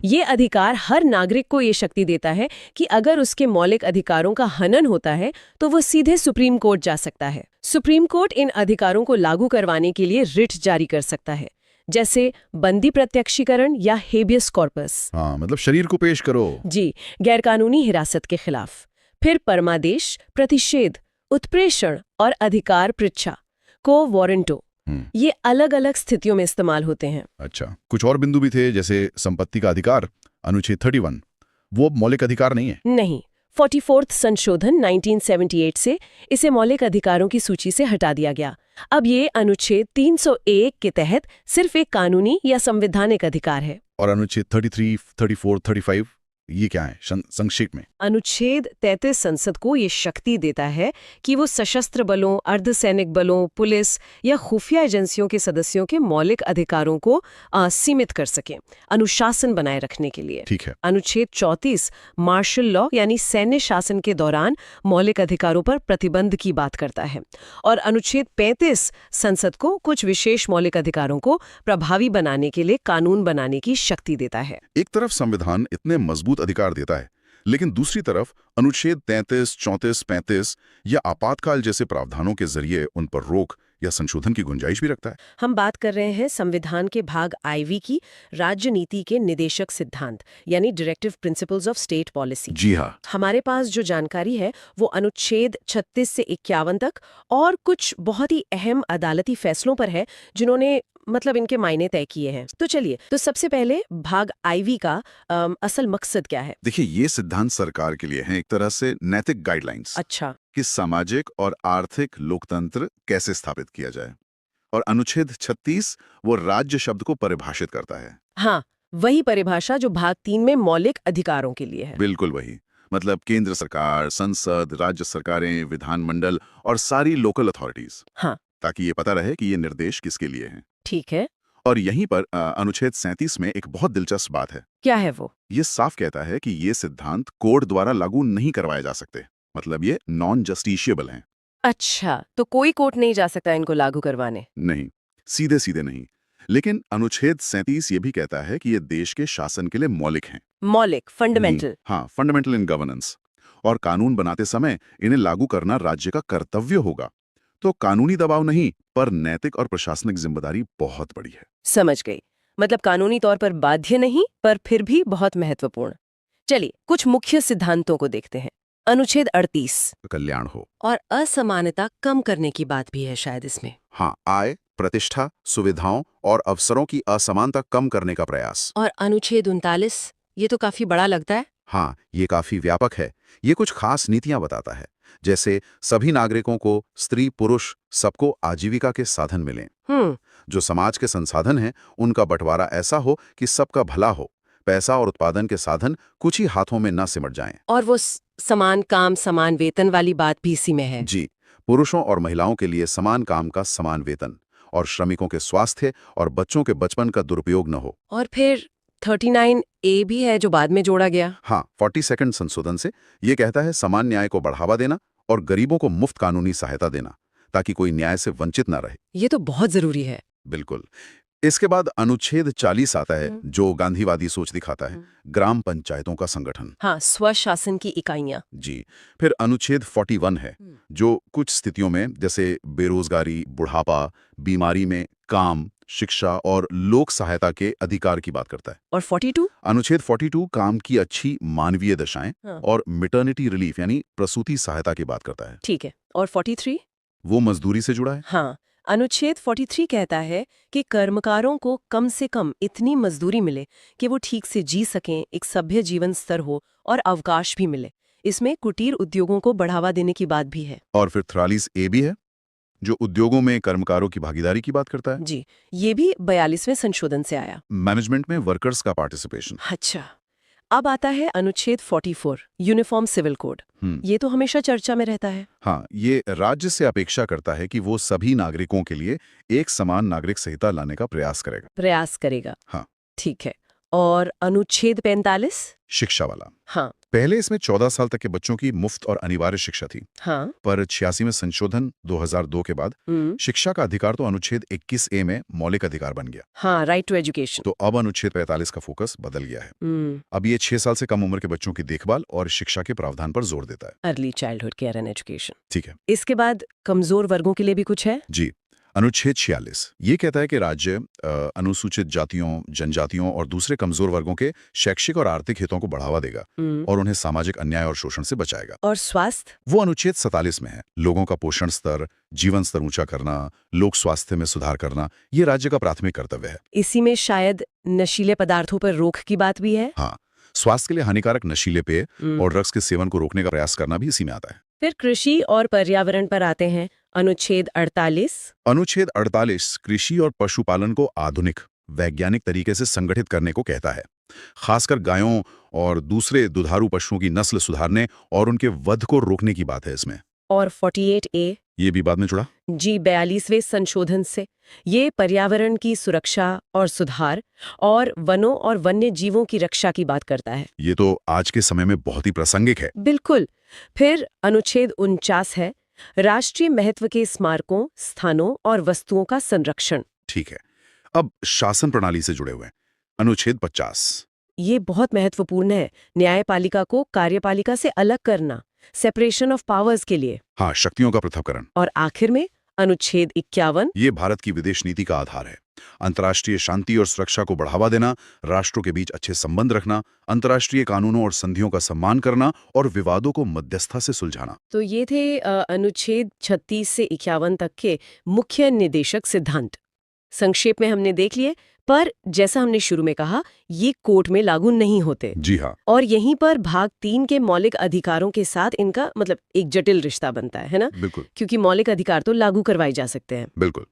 ये अधिकार हर नागरिक को ये शक्ति देता है कि अगर उसके मौलिक अधिकारों का हनन होता है तो वो सीधे सुप्रीम कोर्ट जा सकता है। सुप्रीम कोर्ट इन अधिकारों को लागू करवाने के लिए रिट जारी कर सकता है, जैसे बंदी प्रत्यक्षीकरण या हेबियस कॉर्पस। हाँ, मतलब शरीर को पेश करो। जी, गैरकानूनी हिरासत के खिलाफ। फिर परमादेश, प्रतिषेध, उत्प्रेषण और अधिकार पृच्छा को वारंटो, ये अलग अलग स्थितियों में इस्तेमाल होते हैं। अच्छा, कुछ और बिंदु भी थे जैसे संपत्ति का अधिकार, अनुच्छेद 31, वो मौलिक अधिकार नहीं है? नहीं, 44th संशोधन 1978 से इसे मौलिक अधिकारों की सूची से हटा दिया गया। अब ये अनुच्छेद 301 के तहत सिर्फ एक कानूनी या संवैधानिक अधिकार है। और अनुच्छेद 33, 34, 35 ये क्या है संक्षेप में? अनुच्छेद 33 संसद को ये शक्ति देता है कि वो सशस्त्र बलों, अर्धसैनिक बलों, पुलिस या खुफिया एजेंसियों के सदस्यों के मौलिक अधिकारों को सीमित कर सके, अनुशासन बनाए रखने के लिए। ठीक है। अनुच्छेद 34 मार्शल लॉ यानी सैन्य शासन के दौरान मौलिक अधिकारों पर प्रतिबंध की बात करता है। और अनुच्छेद 35 संसद को कुछ विशेष मौलिक अधिकारों को प्रभावी बनाने के लिए कानून बनाने की शक्ति देता है। एक तरफ संविधान इतने मजबूत अधिकार देता है, लेकिन दूसरी तरफ अनुच्छेद 33, 34, 35 या आपातकाल जैसे प्रावधानों के जरिए उन पर रोक या संशोधन की गुंजाइश भी रखता है। हम बात कर रहे हैं संविधान के भाग IV की राज्य नीति के निदेशक सिद्धांत यानी directive principles of state policy. जी हाँ। हमारे पास जो जानकारी है वो अनुच्छेद 36 से 51 तक और कुछ बहुत ही अहम अदालती फैसलों पर है जिन्होंने मतलब इनके मायने तय किए हैं। तो चलिए, तो सबसे पहले भाग IV का असल मकसद क्या है? देखिए, ये सिद्धांत सरकार के लिए हैं एक तरह से नैतिक गाइडलाइंस। अच्छा। कि सामाजिक और आर्थिक लोकतंत्र कैसे स्थापित किया जाए। और अनुच्छेद 36 वो राज्य शब्द को परिभाषित करता है। हाँ, वही परिभाषा जो भाग 3 में मौलिक अधिकारों के लिए है। बिल्कुल वही। मतलब केंद्र सरकार, संसद, राज्य सरकारें, विधानमंडल और सारी लोकल अथॉरिटीज। हाँ, ताकि ये पता रहे कि ये निर्देश किसके लिए हैं। ठीक है। और यहीं पर अनुच्छेद 37 में एक बहुत दिलचस्प बात है। क्या है वो? ये साफ कहता है कि ये सिद्धांत कोर्ट द्वारा लागू नहीं करवाए जा सकते, मतलब ये नॉन जस्टिशिएबल हैं। अच्छा, तो कोई कोर्ट नहीं जा सकता इनको लागू करवाने? नहीं, सीधे सीधे नहीं। लेकिन अनुच्छेद 37 ये भी कहता है कि ये देश के शासन के लिए मौलिक हैं। मौलिक, फंडामेंटल। हाँ, फंडामेंटल इन गवर्नेंस। और कानून बनाते समय इन्हें लागू करना राज्य का कर्तव्य होगा। तो कानूनी दबाव नहीं, पर नैतिक और प्रशासनिक जिम्मेदारी बहुत बड़ी है। समझ गई। मतलब कानूनी तौर पर बाध्य नहीं, पर फिर भी बहुत महत्वपूर्ण। चलिए, कुछ मुख्य सिद्धांतों को देखते हैं। अनुच्छेद 38, कल्याण हो। और असमानता कम करने की बात भी है शायद इसमें। हाँ, आय, प्रतिष्ठा, सुविधाओं और अवसरों की असमानता कम करने का प्रयास। और अनुच्छेद 39, ये तो काफी बड़ा लगता है। हाँ, ये काफी व्यापक है। ये कुछ खास नीतियां बताता है, जैसे सभी नागरिकों को, स्त्री पुरुष सबको आजीविका के साधन मिलें। जो समाज के संसाधन हैं उनका बंटवारा ऐसा हो कि सबका भला हो। पैसा और उत्पादन के साधन कुछ ही हाथों में न सिमट जाएं। और वो समान काम समान वेतन वाली बात भी इसी में है। जी, पुरुषों और महिलाओं के लिए समान काम का समान वेतन, और श्रमिकों के स्वास्थ्य और बच्चों के बचपन का दुरुपयोग न हो। और फिर 39A भी है जो बाद में जोड़ा गया। हाँ, 42nd संशोधन से ये कहता है समान न्याय को बढ़ावा देना और गरीबों को मुफ्त कानूनी सहायता देना, ताकि कोई न्याय से वंचित न रहे। ये तो बहुत जरूरी है। बिल्कुल। इसके बाद अनुच्छेद 40 आता है, जो गांधीवादी सोच दिखाता है, ग्राम पंचायतों का संगठन। हाँ, स्वशासन की इकाइयां। जी। फिर अनुच्छेद 41 है, जो कुछ स्थितियों में जैसे बेरोजगारी, बुढ़ापा, बीमारी में काम, शिक्षा और लोक सहायता के अधिकार की बात करता है। और 42? अनुच्छेद 42 काम की अच्छी मानवीय दशाएं और मैटरनिटी रिलीफ यानी प्रसूति सहायता की बात करता है। ठीक है। और 43? वो मजदूरी से जुड़ा है। हाँ, अनुच्छेद 43 कहता है कि कर्मकारों को कम से कम इतनी मजदूरी मिले कि वो ठीक से जी सकें, एक सभ्य जीवन स्तर हो और अवकाश भी मिले। इसमें कुटीर उद्योगों को बढ़ावा देने की बात भी है। और फिर 43A भी है, जो उद्योगों में कर्मकारों की भागीदारी की बात करता है। जी, ये भी 42वें संशोधन से आया। मैनेजमेंट में वर्कर्स का पार्टिसिपेशन। अच्छा, अब आता है अनुच्छेद 44, यूनिफॉर्म सिविल कोड। ये तो हमेशा चर्चा में रहता है। हाँ, ये राज्य से अपेक्षा करता है कि वो सभी नागरिकों के लिए एक समान नागरिक संहिता लाने का प्रयास करेगा। प्रयास करेगा। हाँ। ठीक है। और अनुच्छेद 45? शिक्षा वाला। हाँ। पहले इसमें 14 साल तक के बच्चों की मुफ्त और अनिवार्य शिक्षा थी। हाँ। पर 86 में संशोधन 2002 के बाद शिक्षा का अधिकार तो अनुच्छेद 21A में मौलिक अधिकार बन गया। हाँ, राइट टू एजुकेशन। तो अब अनुच्छेद 45 का फोकस बदल गया है। अब ये 6 साल से कम उम्र के बच्चों की देखभाल और शिक्षा के प्रावधान पर जोर देता है। Early childhood care and education. ठीक है। इसके बाद कमजोर वर्गों के लिए भी कुछ है? जी, अनुच्छेद 46 ये कहता है कि राज्य अनुसूचित जातियों, जनजातियों और दूसरे कमजोर वर्गों के शैक्षिक और आर्थिक हितों को बढ़ावा देगा और उन्हें सामाजिक अन्याय और शोषण से बचाएगा। और स्वास्थ्य? वो अनुच्छेद 47 में है। लोगों का पोषण स्तर, जीवन स्तर ऊंचा करना, लोक स्वास्थ्य में सुधार करना, ये राज्य का प्राथमिक कर्तव्य है। इसी में शायद नशीले पदार्थों पर रोक की बात भी है। हाँ, स्वास्थ्य के लिए हानिकारक नशीले पेय और ड्रग्स के सेवन को रोकने का प्रयास करना भी इसी में आता है। फिर कृषि और पर्यावरण पर आते हैं। अनुच्छेद 48। अनुच्छेद 48 कृषि और पशुपालन को आधुनिक, वैज्ञानिक तरीके से संगठित करने को कहता है। खासकर गायों और दूसरे दुधारू पशुओं की नस्ल सुधारने और उनके वध को रोकने की बात है इसमें। और 48A? ये भी बाद में जुड़ा। जी, 42वें संशोधन से। ये पर्यावरण की सुरक्षा और सुधार और वनों और वन्य जीवों की रक्षा की बात करता है। ये तो आज के समय में बहुत ही प्रासंगिक है। बिल्कुल। फिर अनुच्छेद 49 है, राष्ट्रीय महत्व के स्मारकों, स्थानों और वस्तुओं का संरक्षण। ठीक है। अब शासन प्रणाली से जुड़े हुए अनुच्छेद 50। ये बहुत महत्वपूर्ण है। न्यायपालिका को कार्यपालिका से अलग करना, सेपरेशन ऑफ पावर्स के लिए। हाँ, शक्तियों का पृथक्करण। और आखिर में अनुच्छेद 51। ये भारत की विदेश नीति का आधार है। अंतर्राष्ट्रीय शांति और सुरक्षा को बढ़ावा देना, राष्ट्रों के बीच अच्छे संबंध रखना, अंतर्राष्ट्रीय कानूनों और संधियों का सम्मान करना और विवादों को मध्यस्थता से सुलझाना। तो ये थे अनुच्छेद 36 से 51 तक के मुख्य निर्देशक सिद्धांत। संक्षेप में हमने देख लिए, पर जैसा हमने शुरू में कहा, ये कोर्ट में लागू नहीं होते। जी हाँ। और यहीं पर भाग 3 के मौलिक अधिकारों के साथ इनका मतलब एक जटिल रिश्ता बनता है ना? बिल्कुल। क्योंकि मौलिक अधिकार तो लागू करवाए जा सकते हैं। बिल्कुल।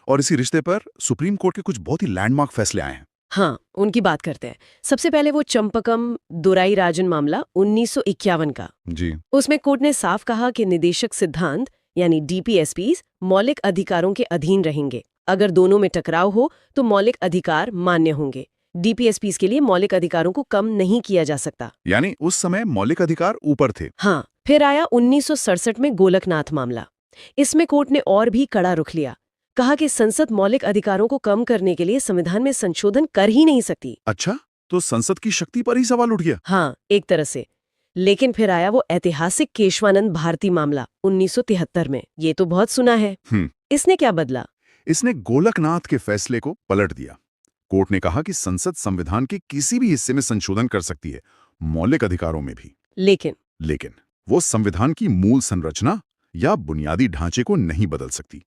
और इसी रिश्ते पर सुप्रीम कोर्ट के कुछ बहुत ही लैंडमार्क फैसले आए हैं। हाँ, उनकी बात करते हैं। सबसे पहले वो चंपकम दुराईराजन मामला 1951 का। जी। उसमें कोर्ट ने साफ कहा कि निदेशक सिद्धांत यानी DPSPs मौलिक अधिकारों के अधीन रहेंगे। अगर दोनों में टकराव हो तो मौलिक अधिकार मान्य होंगे। DPSPs के लिए मौलिक अधिकारों को कम नहीं किया जा सकता। यानी उस समय मौलिक अधिकार ऊपर थे। हाँ, फिर आया 1967 में गोलकनाथ मामला। इसमें कोर्ट ने और भी कड़ा रुख लिया। कहा कि संसद मौलिक अधिकारों को कम करने के लिए संविधान में संशोधन कर ही नहीं सकती। अच्छा, तो संसद की शक्ति पर ही सवाल उठ गया। हाँ, एक तरह से। लेकिन फिर आया वो ऐतिहासिक केशवानंद भारती मामला 1973 में। ये तो बहुत सुना है। इसने क्या बदला? इसने गोलकनाथ के फैसले को पलट दिया। कोर्ट ने कहा कि संसद संविधान के किसी भी हिस्से में संशोधन कर सकती है, मौलिक अधिकारों में भी। लेकिन वो संविधान की मूल संरचना या बुनियादी ढांचे को नहीं बदल सकती।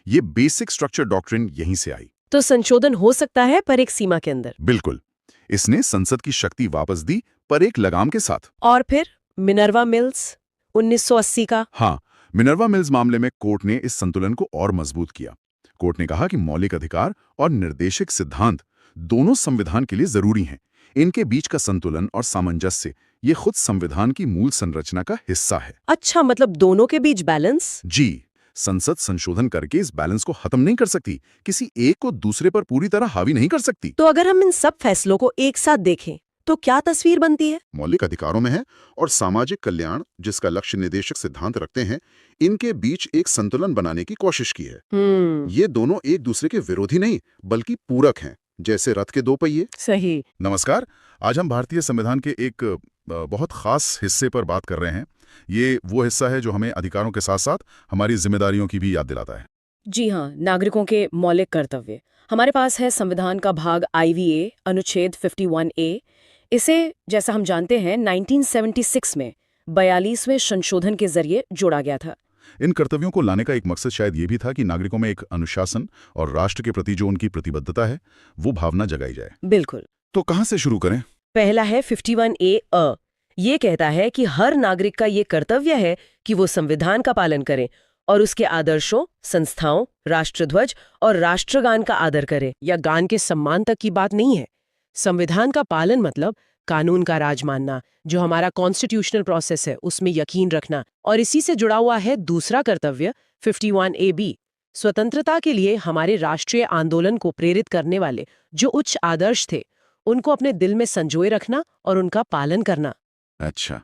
ये बेसिक स्ट्रक्चर डॉक्ट्रिन यहीं से आई। तो संशोधन हो सकता है, पर एक सीमा के अंदर। बिल्कुल। इसने संसद की शक्ति वापस दी, पर एक लगाम के साथ। और फिर मिनर्वा मिल्स 1980 का। हाँ, मिनर्वा मिल्स मामले में कोर्ट ने इस संतुलन को और मजबूत किया। कोर्ट ने कहा कि मौलिक अधिकार और निर्देशक सिद्धांत दोनों संविधान के लिए जरूरी हैं। इनके बीच का संतुलन और सामंजस्य ये खुद संविधान की मूल संरचना का हिस्सा है। अच्छा, मतलब दोनों के बीच बैलेंस? जी, संसद संशोधन करके इस बैलेंस को खत्म नहीं कर सकती, किसी एक को दूसरे पर पूरी तरह हावी नहीं कर सकती। तो अगर हम इन सब फैसलों को एक साथ देखें तो क्या तस्वीर बनती है? मौलिक अधिकारों में है और सामाजिक कल्याण, जिसका लक्ष्य निदेशक सिद्धांत रखते हैं, इनके बीच एक संतुलन बनाने की कोशिश की है। ये दोनों एक दूसरे के विरोधी नहीं, बल्कि पूरक हैं, जैसे रथ के दो पहिए। सही। नमस्कार, आज हम भारतीय संविधान के एक बहुत खास हिस्से पर बात कर रहे हैं। ये वो हिस्सा है जो हमें अधिकारों के साथ साथ हमारी जिम्मेदारियों की भी याद दिलाता है। जी हाँ, नागरिकों के मौलिक कर्तव्य। हमारे पास है संविधान का भाग IVA, अनुच्छेद 51A। इसे, जैसा हम जानते हैं, 1976 में 42वें संशोधन के जरिए जोड़ा गया था। इन कर्तव्यों को लाने का एक मकसद शायद ये भी था कि नागरिकों में एक अनुशासन और राष्ट्र के प्रति जो उनकी प्रतिबद्धता है, वो भावना जगाई जाए। बिल्कुल। तो कहाँ से शुरू करें? पहला है 51A। ये कहता है कि हर नागरिक का ये कर्तव्य है कि वो संविधान का पालन करें और उसके आदर्शों, संस्थाओं, राष्ट्रध्वज और राष्ट्रगान का आदर करे। या गान के सम्मान तक की बात नहीं है। संविधान का पालन मतलब कानून का राज मानना, जो हमारा कॉन्स्टिट्यूशनल प्रोसेस है उसमें यकीन रखना। और इसी से जुड़ा हुआ है दूसरा कर्तव्य 51A(b), स्वतंत्रता के लिए हमारे राष्ट्रीय आंदोलन को प्रेरित करने वाले जो उच्च आदर्श थे उनको अपने दिल में संजोए रखना और उनका पालन करना। अच्छा,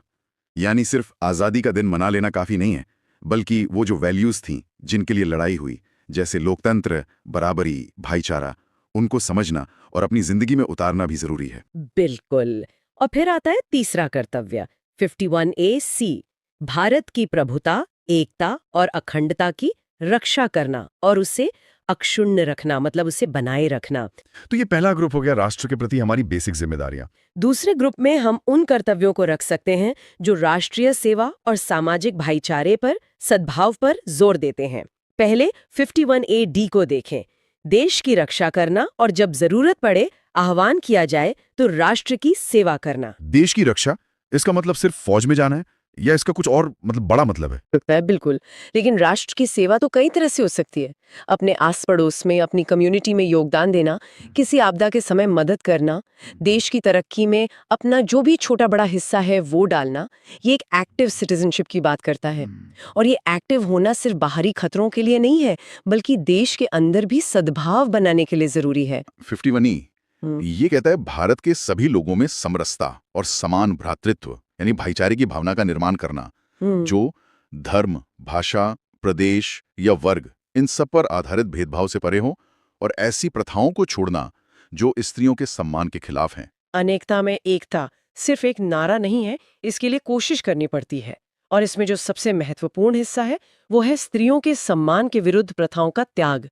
यानी सिर्फ आजादी का दिन मना लेना काफी नहीं है, बल्कि वो जो वैल्यूज थीं जिनके लिए लड़ाई हुई, जैसे लोकतंत्र, बराबरी, भाईचारा, उनको समझना और अपनी जिंदगी में उतारना भी जरूरी है। बिल्कुल। और फिर आता है तीसरा कर्तव्य 51A(c), भारत की प्रभुता, एकता और अखंडता की रक्षा करना और उसे अक्षुण्ण रखना, मतलब उसे बनाए रखना। तो ये पहला ग्रुप हो गया राष्ट्र के प्रति हमारी बेसिक जिम्मेदारियां। दूसरे ग्रुप में हम उन कर्तव्यों को रख सकते हैं जो राष्ट्रीय सेवा और सामाजिक भाईचारे पर, सद्भाव पर जोर देते हैं। पहले 51A(d) को देखें। देश की रक्षा करना और जब जरूरत पड़े, आह्वान किया जाए तो राष्ट्र की सेवा करना। देश की रक्षा, इसका मतलब सिर्फ फौज में जाना है या इसका कुछ और बड़ा मतलब है? बिल्कुल, लेकिन राष्ट्र की सेवा तो कई तरह से हो सकती है। अपने आस पड़ोस में, अपनी कम्युनिटी में योगदान देना, किसी आपदा के समय मदद करना, देश की तरक्की में अपना जो भी छोटा बड़ा हिस्सा है वो डालना, ये एक एक्टिव सिटीजनशिप की बात करता है। और ये एक्टिव होना सिर्फ बाहरी खतरों के लिए नहीं है, बल्कि देश के अंदर भी सद्भाव बनाने के लिए जरूरी है। 51E ये कहता है भारत के सभी लोगों में समरसता और समान भ्रातृत्व यानी भाईचारे की भावना का निर्माण करना, जो धर्म, भाषा, प्रदेश या वर्ग, इन सब पर आधारित भेदभाव से परे हो, और ऐसी प्रथाओं को छोड़ना जो स्त्रियों के सम्मान के खिलाफ हैं। अनेकता में एकता सिर्फ एक नारा नहीं है, इसके लिए कोशिश करनी पड़ती है। और इसमें जो सबसे महत्वपूर्ण हिस्सा है वो है स्त्रियों के सम्मान के विरुद्ध प्रथाओं का त्याग।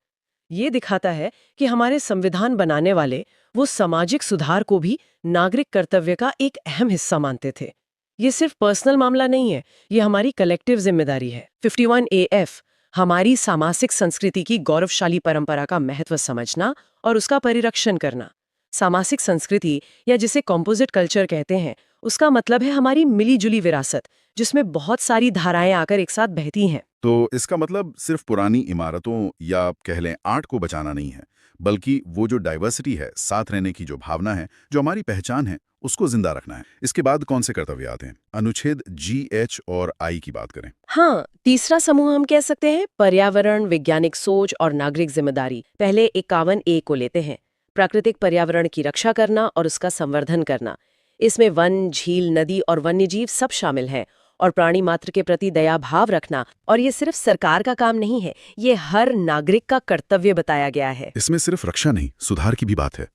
ये दिखाता है कि हमारे संविधान बनाने वाले वो सामाजिक सुधार को भी नागरिक कर्तव्य का एक अहम हिस्सा मानते थे। ये सिर्फ पर्सनल मामला नहीं है, ये हमारी कलेक्टिव जिम्मेदारी है। 51AF हमारी सामाजिक संस्कृति की गौरवशाली परंपरा का महत्व समझना और उसका परिरक्षण करना। सामाजिक संस्कृति, या जिसे कॉम्पोजिट कल्चर कहते हैं, उसका मतलब है हमारी मिलीजुली विरासत, जिसमें बहुत सारी धाराएं आकर एक साथ बहती हैं। तो इसका मतलब सिर्फ पुरानी इमारतों या कह लें आर्ट को बचाना नहीं है, बल्कि वो जो डाइवर्सिटी है, साथ रहने की जो भावना है, जो हमारी पहचान है, उसको जिंदा रखना है। इसके बाद कौन से कर्तव्य आते हैं? अनुच्छेद G, H और I की बात करें। हाँ, तीसरा समूह हम कह सकते हैं पर्यावरण, वैज्ञानिक सोच और नागरिक जिम्मेदारी। पहले 51A को लेते हैं, प्राकृतिक पर्यावरण की रक्षा करना और उसका संवर्धन करना। इसमें वन, झील, नदी और वन्यजीव सब शामिल हैं, और प्राणी मात्र के प्रति दया भाव रखना। और ये सिर्फ सरकार का काम नहीं है, ये हर नागरिक का कर्तव्य बताया गया है। इसमें सिर्फ रक्षा नहीं, सुधार की भी बात है।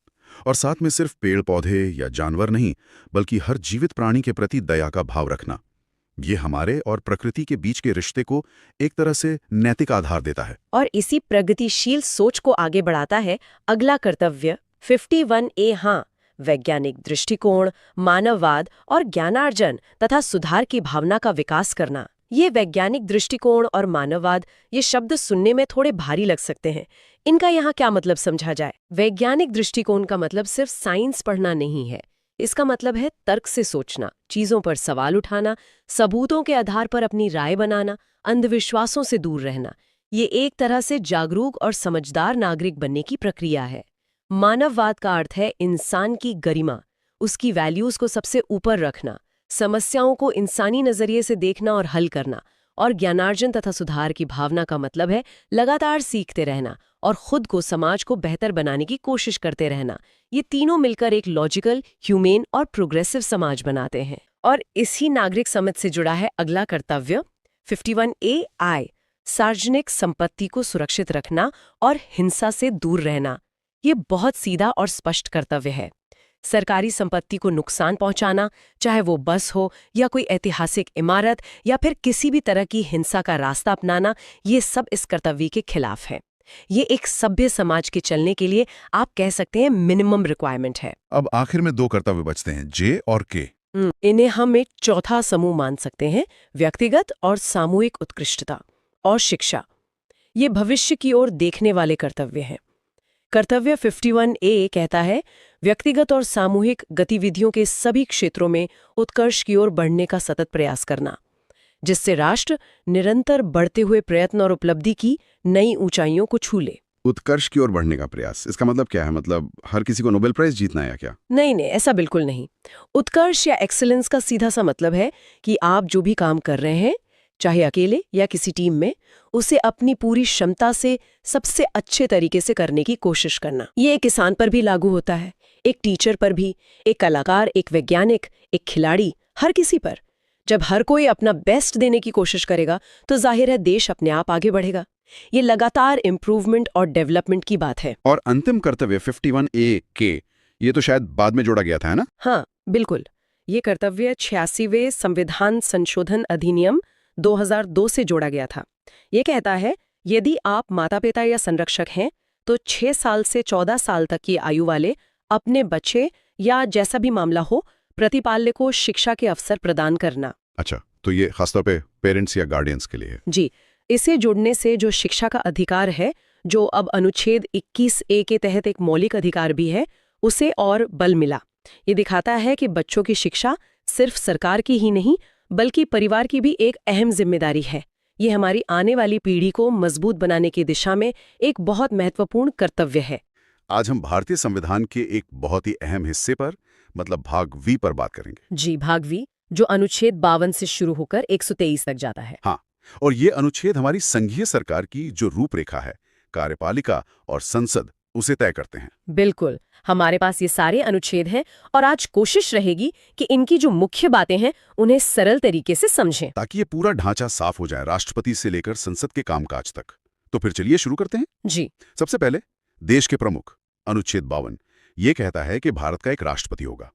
और साथ में सिर्फ पेड़ पौधे या जानवर नहीं, बल्कि हर जीवित प्राणी के प्रति दया का भाव रखना। ये हमारे और प्रकृति के बीच के रिश्ते को एक तरह से नैतिक आधार देता है। और इसी प्रगतिशील सोच को आगे बढ़ाता है अगला कर्तव्य 51A। हाँ, वैज्ञानिक दृष्टिकोण, मानववाद और ज्ञानार्जन तथा सुधार की भावना का विकास करना। ये वैज्ञानिक दृष्टिकोण और मानववाद, ये शब्द सुनने में थोड़े भारी लग सकते हैं। इनका यहाँ क्या मतलब समझा जाए? वैज्ञानिक दृष्टिकोण का मतलब सिर्फ साइंस पढ़ना नहीं है। इसका मतलब है तर्क से सोचना, चीजों पर सवाल उठाना, सबूतों के आधार पर अपनी राय बनाना, अंधविश्वासों से दूर रहना। ये एक तरह से जागरूक और समझदार नागरिक बनने की प्रक्रिया है। मानववाद का अर्थ है इंसान की गरिमा, उसकी वैल्यूज को सबसे ऊपर रखना, समस्याओं को इंसानी नजरिए से देखना और हल करना। और ज्ञानार्जन तथा सुधार की भावना का मतलब है लगातार सीखते रहना और खुद को, समाज को बेहतर बनाने की कोशिश करते रहना। ये तीनों मिलकर एक लॉजिकल, ह्यूमेन और प्रोग्रेसिव समाज बनाते हैं। और इसी नागरिक समझ से जुड़ा है अगला कर्तव्य 51AI, सार्वजनिक संपत्ति को सुरक्षित रखना और हिंसा से दूर रहना। ये बहुत सीधा और स्पष्ट कर्तव्य है। सरकारी संपत्ति को नुकसान पहुंचाना, चाहे वो बस हो या कोई ऐतिहासिक इमारत या फिर किसी भी तरह की हिंसा का रास्ता अपनाना, ये सब इस कर्तव्य के खिलाफ है। ये एक सभ्य समाज के चलने के लिए आप कह सकते हैं मिनिमम रिक्वायरमेंट है। अब आखिर में 2 कर्तव्य बचते हैं, J और K। इन्हें हम एक चौथा समूह मान सकते हैं, व्यक्तिगत और सामूहिक उत्कृष्टता और शिक्षा। ये भविष्य की ओर देखने वाले कर्तव्य हैं। कर्तव्य 51A कहता है व्यक्तिगत और सामूहिक गतिविधियों के सभी क्षेत्रों में उत्कर्ष की ओर बढ़ने का सतत प्रयास करना। जिससे राष्ट्र निरंतर बढ़ते हुए प्रयत्न और उपलब्धि की नई ऊंचाइयों को छू ले। उत्कर्ष की ओर बढ़ने का प्रयास, इसका मतलब क्या है? मतलब हर किसी को नोबेल प्राइज जीतना है या क्या? नहीं नहीं, ऐसा बिल्कुल नहीं। उत्कर्ष या एक्सीलेंस का सीधा सा मतलब है कि आप जो भी काम कर रहे हैं, चाहे अकेले या किसी टीम में, उसे अपनी पूरी क्षमता से सबसे अच्छे तरीके से करने की कोशिश करना। ये एक किसान पर भी लागू होता है, एक टीचर पर भी, एक कलाकार, एक वैज्ञानिक, एक खिलाड़ी, हर किसी पर। जब हर कोई अपना बेस्ट देने की कोशिश करेगा तो जाहिर है देश अपने आप आगे बढ़ेगा। ये लगातार इम्प्रूवमेंट और डेवलपमेंट की बात है। और अंतिम कर्तव्य 51A के, ये तो शायद बाद में जोड़ा गया था, है ना? हाँ बिल्कुल, ये कर्तव्य 86वें संविधान संशोधन अधिनियम 2002 से जोड़ा गया था। ये कहता है यदि आप माता पिता या संरक्षक हैं तो 6 साल से 14 साल तक की आयु वाले अपने बच्चे या जैसा भी मामला हो, प्रतिपाल्य को शिक्षा के अवसर प्रदान करना। अच्छा, तो ये खासतौर पे पेरेंट्स या गार्डियंस के लिए है। जी, इसे जोड़ने से जो शिक्षा का अधिकार है, जो अब अनुच्छेद 21A के तहत एक मौलिक अधिकार भी है, उसे और बल मिला। ये दिखाता है कि बच्चों की शिक्षा सिर्फ सरकार की ही नहीं बल्कि परिवार की भी एक अहम जिम्मेदारी है। ये हमारी आने वाली पीढ़ी को मजबूत बनाने की दिशा में एक बहुत महत्वपूर्ण कर्तव्य है। आज हम भारतीय संविधान के एक बहुत ही अहम हिस्से पर, मतलब भाग वी पर बात करेंगे। जी, भाग वी, जो अनुच्छेद 52 से शुरू होकर 123 तक जाता है। हाँ, और ये अनुच्छेद हमारी संघीय सरकार की जो रूपरेखा है, कार्यपालिका और संसद, उसे तय करते हैं। बिल्कुल, हमारे पास ये सारे अनुच्छेद हैं और आज कोशिश रहेगी कि इनकी जो मुख्य बातें हैं उन्हें सरल तरीके से समझें, ताकि ये पूरा ढांचा साफ हो जाए, राष्ट्रपति से लेकर संसद के कामकाज तक। तो फिर चलिए शुरू करते हैं। जी। सबसे पहले देश के प्रमुख, अनुच्छेद 52, ये कहता है कि भारत का एक राष्ट्रपति होगा।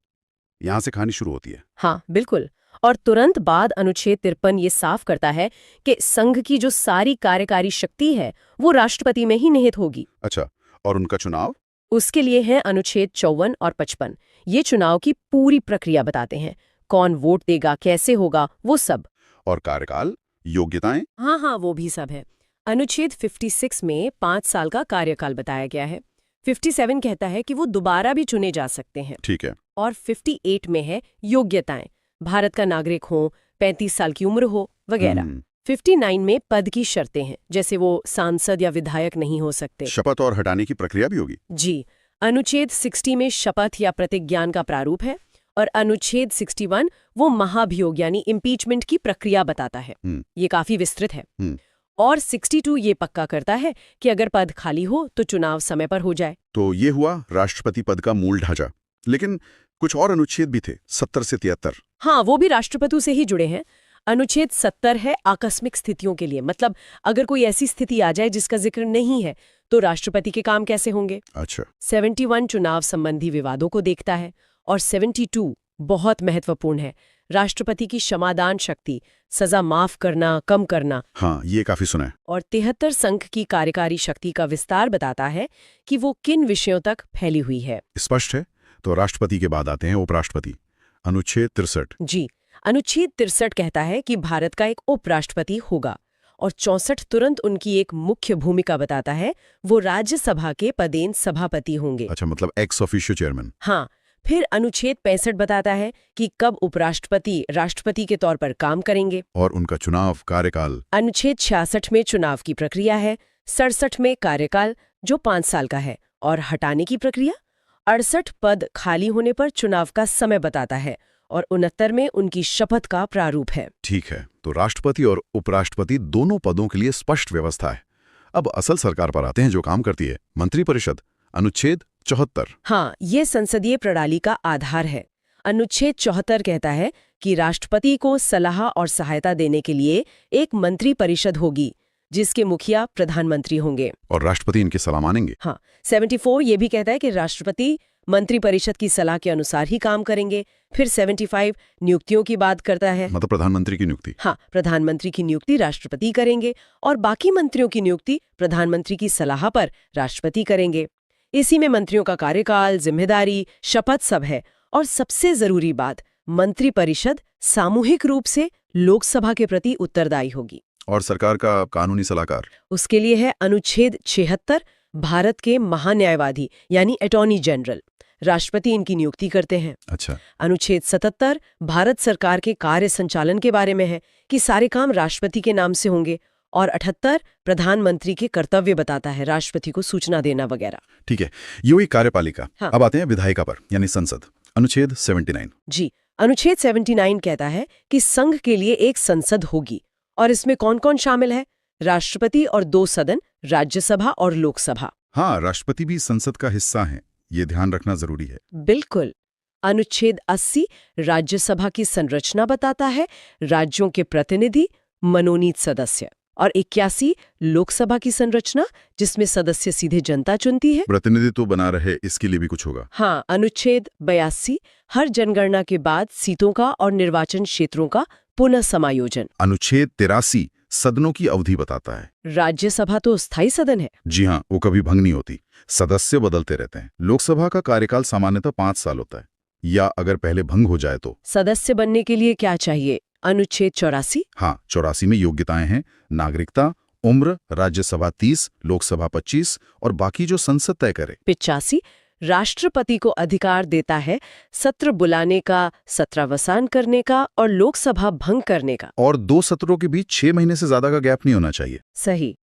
यहां से कहानी शुरू होती है। हाँ बिल्कुल, और तुरंत बाद अनुच्छेद 53 ये साफ करता है कि संघ की जो सारी कार्यकारी शक्ति है वो राष्ट्रपति में ही निहित होगी। अच्छा, और उनका चुनाव? उसके लिए है अनुच्छेद 54 और 55। ये चुनाव की पूरी प्रक्रिया बताते हैं, कौन वोट देगा, कैसे होगा, वो सब। और कार्यकाल, योग्यताएं? हाँ, वो भी सब है। अनुच्छेद 56 में 5 साल का कार्यकाल बताया गया है। 57 कहता है कि वो दोबारा भी चुने जा सकते हैं। ठीक है। और 58 में है योग्यताएं, भारत का नागरिक हो, 35 साल की उम्र हो, वगैरह। 59 में पद की शर्तें हैं, जैसे वो सांसद या विधायक नहीं हो सकते। शपथ और हटाने की प्रक्रिया भी होगी। जी, अनुच्छेद 60 में शपथ या प्रतिज्ञान का प्रारूप है, और अनुच्छेद 61 वो महाभियोग यानी इम्पीचमेंट की प्रक्रिया बताता है। ये काफी विस्तृत है। और 62 ये पक्का करता है कि अगर पद खाली हो तो चुनाव समय पर हो जाए। तो ये हुआ राष्ट्रपति पद का मूल ढांचा। लेकिन कुछ और अनुच्छेद भी थे, 70 से 73। हाँ, वो भी राष्ट्रपति से ही जुड़े हैं। अनुच्छेद 70 है आकस्मिक स्थितियों के लिए, मतलब अगर कोई ऐसी स्थिति आ जाए जिसका जिक्र नहीं है तो राष्ट्रपति के काम कैसे होंगे। अच्छा। 71 चुनाव संबंधी विवादों को देखता है, और 72 बहुत महत्वपूर्ण है, राष्ट्रपति की क्षमादान शक्ति, सजा माफ करना, कम करना। हाँ, ये काफी सुना है। और 73 संघ की कार्यकारी शक्ति का विस्तार बताता है कि वो किन विषयों तक फैली हुई है। स्पष्ट है। तो राष्ट्रपति के बाद आते हैं उपराष्ट्रपति, अनुच्छेद 63। जी, अनुच्छेद 63 कहता है कि भारत का एक उपराष्ट्रपति होगा, और 64 तुरंत उनकी एक मुख्य भूमिका बताता है, वो राज्यसभा के पदेन सभापति होंगे। अच्छा, मतलब एक्स ऑफिशियो चेयरमैन। हाँ, फिर अनुच्छेद 65 बताता है कि कब उपराष्ट्रपति राष्ट्रपति के तौर पर काम करेंगे, और उनका चुनाव, कार्यकाल। अनुच्छेद 66 में चुनाव की प्रक्रिया है, 67 में कार्यकाल जो 5 साल का है, और हटाने की प्रक्रिया, 68 पद खाली होने पर चुनाव का समय बताता है, और 69 में उनकी शपथ का प्रारूप है। ठीक है, तो राष्ट्रपति और उपराष्ट्रपति दोनों पदों के लिए स्पष्ट व्यवस्था है। अब असल सरकार पर आते हैं जो काम करती है, मंत्रिपरिषद, अनुच्छेद 74। हाँ, ये संसदीय प्रणाली का आधार है। अनुच्छेद 74 कहता है कि राष्ट्रपति को सलाह और सहायता देने के लिए एक मंत्रिपरिषद होगी, जिसके मुखिया प्रधानमंत्री होंगे। और राष्ट्रपति इनकी सलाह मानेंगे। हाँ, 74 ये भी कहता है कि राष्ट्रपति मंत्रिपरिषद की सलाह के अनुसार ही काम करेंगे। फिर 75 नियुक्तियों की बात करता है, मतलब प्रधानमंत्री की नियुक्ति। हाँ, प्रधानमंत्री की नियुक्ति राष्ट्रपति करेंगे, और बाकी मंत्रियों की नियुक्ति प्रधानमंत्री की सलाह पर राष्ट्रपति करेंगे। इसी में मंत्रियों का कार्यकाल, जिम्मेदारी, शपथ सब है। और सबसे जरूरी बात, मंत्रिपरिषद सामूहिक रूप से लोकसभा के प्रति उत्तरदायी होगी। और सरकार का कानूनी सलाहकार? उसके लिए है अनुच्छेद 76, भारत के महान्यायवादी यानी अटॉर्नी जनरल। राष्ट्रपति इनकी नियुक्ति करते हैं। अच्छा। अनुच्छेद 77 भारत सरकार के कार्य संचालन के बारे में है कि सारे काम राष्ट्रपति के नाम से होंगे, और 78 प्रधानमंत्री के कर्तव्य बताता है, राष्ट्रपति को सूचना देना वगैरह। ठीक है, ये हुई कार्यपालिका। हाँ। अब आते हैं विधायिका पर, यानी संसद। अनुच्छेद 79। जी, अनुच्छेद 79 कहता है कि संघ के लिए एक संसद होगी, और इसमें कौन कौन शामिल है? राष्ट्रपति और 2 सदन, राज्यसभा और लोकसभा। हाँ, राष्ट्रपति भी संसद का हिस्सा हैं, ये ध्यान रखना जरूरी है। बिल्कुल। अनुच्छेद 80 राज्यसभा की संरचना बताता है, राज्यों के प्रतिनिधि, मनोनीत सदस्य, और 81 लोकसभा की संरचना, जिसमें सदस्य सीधे जनता चुनती है। प्रतिनिधित्व बना रहे, इसके लिए भी कुछ होगा। हाँ, अनुच्छेद 82 हर जनगणना के बाद सीटों का और निर्वाचन क्षेत्रों का पुनः समायोजन। अनुच्छेद 83 सदनों की अवधि बताता है। राज्यसभा तो स्थायी सदन है। जी हाँ, वो कभी भंग नहीं होती, सदस्य बदलते रहते हैं। लोकसभा का कार्यकाल सामान्यतः 5 साल होता है, या अगर पहले भंग हो जाए तो। सदस्य बनने के लिए क्या चाहिए? अनुच्छेद 84। हाँ, 84 में योग्यताएं हैं, नागरिकता, उम्र, राज्यसभा 30, लोकसभा 25 और बाकी जो संसद तय करे। 85 राष्ट्रपति को अधिकार देता है सत्र बुलाने का, सत्रावसान करने का और लोकसभा भंग करने का। और 2 सत्रों के बीच 6 महीने से ज्यादा का गैप नहीं होना चाहिए। सही।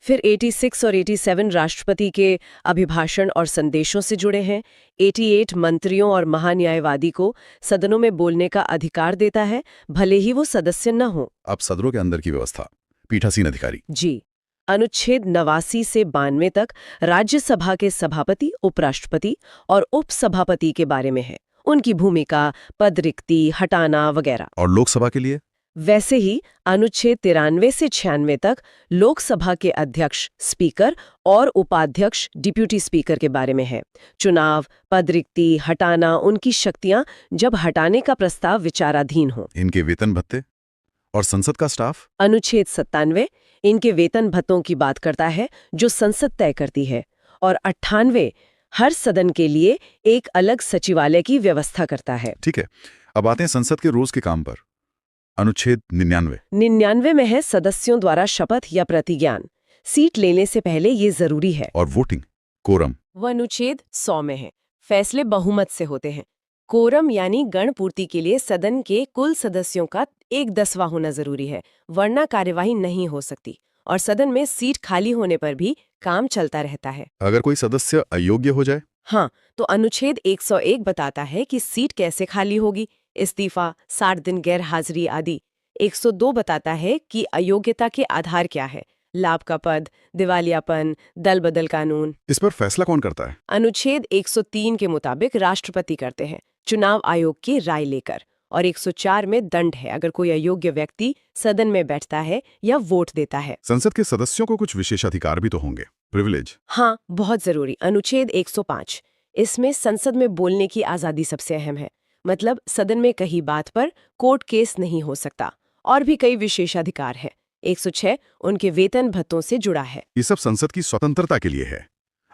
फिर 86 और 87 राष्ट्रपति के अभिभाषण और संदेशों से जुड़े हैं। 88 मंत्रियों और महान्यायवादी को सदनों में बोलने का अधिकार देता है, भले ही वो सदस्य न हो। अब सदनों के अंदर की व्यवस्था, पीठासीन अधिकारी। जी, अनुच्छेद 89 से 92 तक राज्यसभा के सभापति, उपराष्ट्रपति और उपसभापति के बारे में है, उनकी भूमिका, पद रिक्ति हटाना वगैरह। और लोकसभा के लिए? वैसे ही अनुच्छेद 93 से 96 तक लोकसभा के अध्यक्ष, स्पीकर और उपाध्यक्ष, डिप्यूटी स्पीकर के बारे में है। चुनाव, पद रिक्ति हटाना, उनकी शक्तियां जब हटाने का प्रस्ताव विचाराधीन हो। इनके वेतन भत्ते और संसद का स्टाफ? अनुच्छेद 97 इनके वेतन भत्तों की बात करता है, जो संसद तय करती है, और 98 हर सदन के लिए एक अलग सचिवालय की व्यवस्था करता है। ठीक है, अब आते हैं संसद के रोज के काम पर। अनुच्छेद 99। 99 में है सदस्यों द्वारा शपथ या प्रतिज्ञान, सीट लेने से पहले ये जरूरी है। और वोटिंग, कोरम? वो अनुच्छेद 100 में है, फैसले बहुमत से होते हैं। कोरम यानी गण पूर्ति के लिए सदन के कुल सदस्यों का 1/10 होना जरूरी है, वरना कार्यवाही नहीं हो सकती, और सदन में सीट खाली होने पर भी काम चलता रहता है। अगर कोई सदस्य अयोग्य हो जाए? हाँ, तो अनुच्छेद 101 बताता है कि सीट कैसे खाली होगी, इस्तीफा, 60 दिन गैर हाजिरी आदि। 102 बताता है कि अयोग्यता के आधार क्या है, लाभ का पद, दिवालियापन, दल बदल कानून। इस पर फैसला कौन करता है? अनुच्छेद 103 के मुताबिक राष्ट्रपति करते हैं, चुनाव आयोग की राय लेकर। और 104 में दंड है अगर कोई अयोग्य व्यक्ति सदन में बैठता है या वोट देता है। संसद के सदस्यों को कुछ विशेषाधिकार भी तो होंगे, प्रिविलेज? हाँ, बहुत जरूरी। अनुच्छेद 105 इसमें संसद में बोलने की आजादी सबसे अहम है, मतलब सदन में कहीं बात पर कोर्ट केस नहीं हो सकता। और भी कई विशेषाधिकार है। 106 उनके वेतन भत्तों से जुड़ा है। ये सब संसद की स्वतंत्रता के लिए है।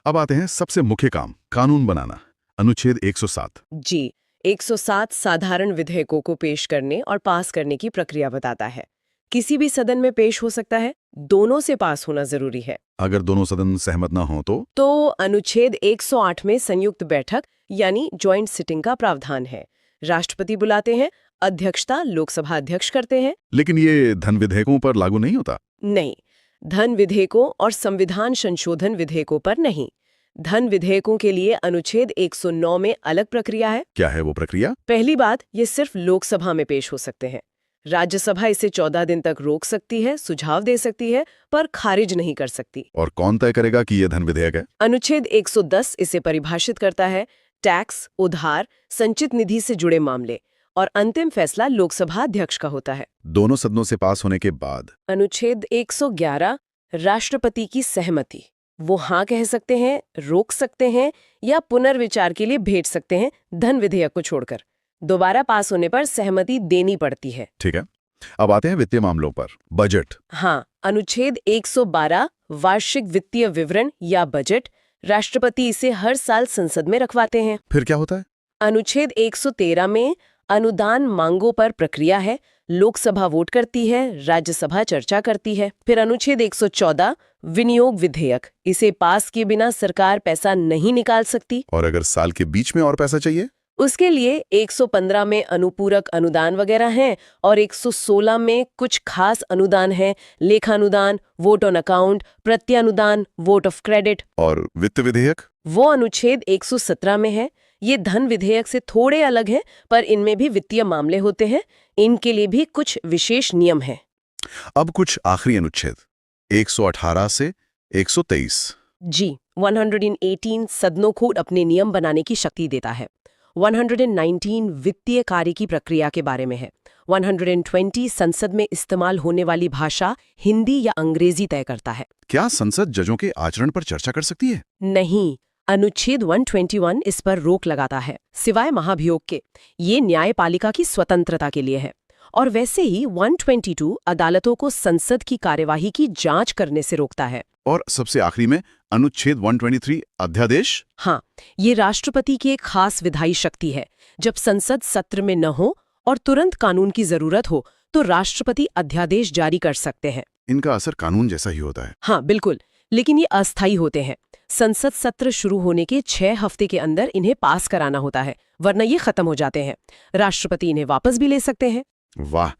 अब आते हैं सबसे मुख्य काम, कानून बनाना। अनुच्छेद 107। जी, 107 साधारण विधेयकों को पेश करने और पास करने की प्रक्रिया बताता है। किसी भी सदन में पेश हो सकता है, दोनों से पास होना जरूरी है। अगर दोनों सदन सहमत ना हो तो अनुच्छेद 108 में संयुक्त बैठक यानी जॉइंट सिटिंग का प्रावधान है। राष्ट्रपति बुलाते हैं, अध्यक्षता लोकसभा अध्यक्ष करते हैं। लेकिन ये धन विधेयकों पर लागू नहीं होता? नहीं, धन विधेयकों और संविधान संशोधन विधेयकों पर नहीं। धन विधेयकों के लिए अनुच्छेद 109 में अलग प्रक्रिया है। क्या है वो प्रक्रिया? पहली बात, ये सिर्फ लोकसभा में पेश हो सकते हैं। राज्यसभा इसे 14 दिन तक रोक सकती है, सुझाव दे सकती है, पर खारिज नहीं कर सकती। और कौन तय करेगा कि ये धन विधेयक है? अनुच्छेद 110 इसे परिभाषित करता है, टैक्स, उधार, संचित निधि से जुड़े मामले, और अंतिम फैसला लोकसभा अध्यक्ष का होता है। दोनों सदनों से पास होने के बाद? अनुच्छेद 111 राष्ट्रपति की सहमति, वो हाँ कह सकते हैं, रोक सकते हैं या पुनर्विचार के लिए भेज सकते हैं, धन विधेयक को छोड़कर। दोबारा पास होने पर सहमति देनी पड़ती है। ठीक है, अब आते हैं वित्तीय मामलों पर। बजट। हाँ, अनुच्छेद 112 वार्षिक वित्तीय विवरण या बजट, राष्ट्रपति इसे हर साल संसद में रखवाते हैं। फिर क्या होता है? अनुच्छेद 113 में अनुदान मांगों पर प्रक्रिया है, लोकसभा वोट करती है, राज्यसभा चर्चा करती है। फिर अनुच्छेद 114 विनियोग विधेयक, इसे पास किए बिना सरकार पैसा नहीं निकाल सकती। और अगर साल के बीच में और पैसा चाहिए? उसके लिए 115 में अनुपूरक अनुदान वगैरह हैं और 116 में कुछ खास अनुदान हैं, लेखानुदान, वोट ऑन अकाउंट, प्रत्यानुदान, वोट ऑफ क्रेडिट। और वित्त विधेयक? वो अनुच्छेद 117 में है। ये धन विधेयक से थोड़े अलग हैं, पर इनमें भी वित्तीय मामले होते हैं। इनके लिए भी कुछ विशेष नियम हैं। अब कुछ आखिरी अनुच्छेद 118 से 123। जी, 118 सदनों को अपने नियम बनाने की शक्ति देता है। 119 वित्तीय कार्य की प्रक्रिया के बारे में है। 120 संसद में इस्तेमाल होने वाली भाषा हिंदी या अंग्रेजी तय करता है। क्या संसद जजों के आचरण पर चर्चा कर सकती है? नहीं, अनुच्छेद 121 इस पर रोक लगाता है, सिवाय महाभियोग के। ये न्यायपालिका की स्वतंत्रता के लिए है। और वैसे ही 122 अदालतों को संसद की कार्यवाही की जांच करने से रोकता है। और सबसे आखिरी में अनुच्छेद 123 अध्यादेश? हाँ, ये राष्ट्रपति की एक खास विधायी शक्ति है। जब संसद सत्र में न हो और तुरंत कानून की जरूरत हो तो राष्ट्रपति अध्यादेश जारी कर सकते हैं। इनका असर कानून जैसा ही होता है। हाँ बिल्कुल, लेकिन ये अस्थायी होते हैं। संसद सत्र शुरू होने के 6 हफ्ते के अंदर इन्हें पास कराना होता है, वरना ये खत्म हो जाते हैं। राष्ट्रपति इन्हें वापस भी ले सकते हैं। वाह,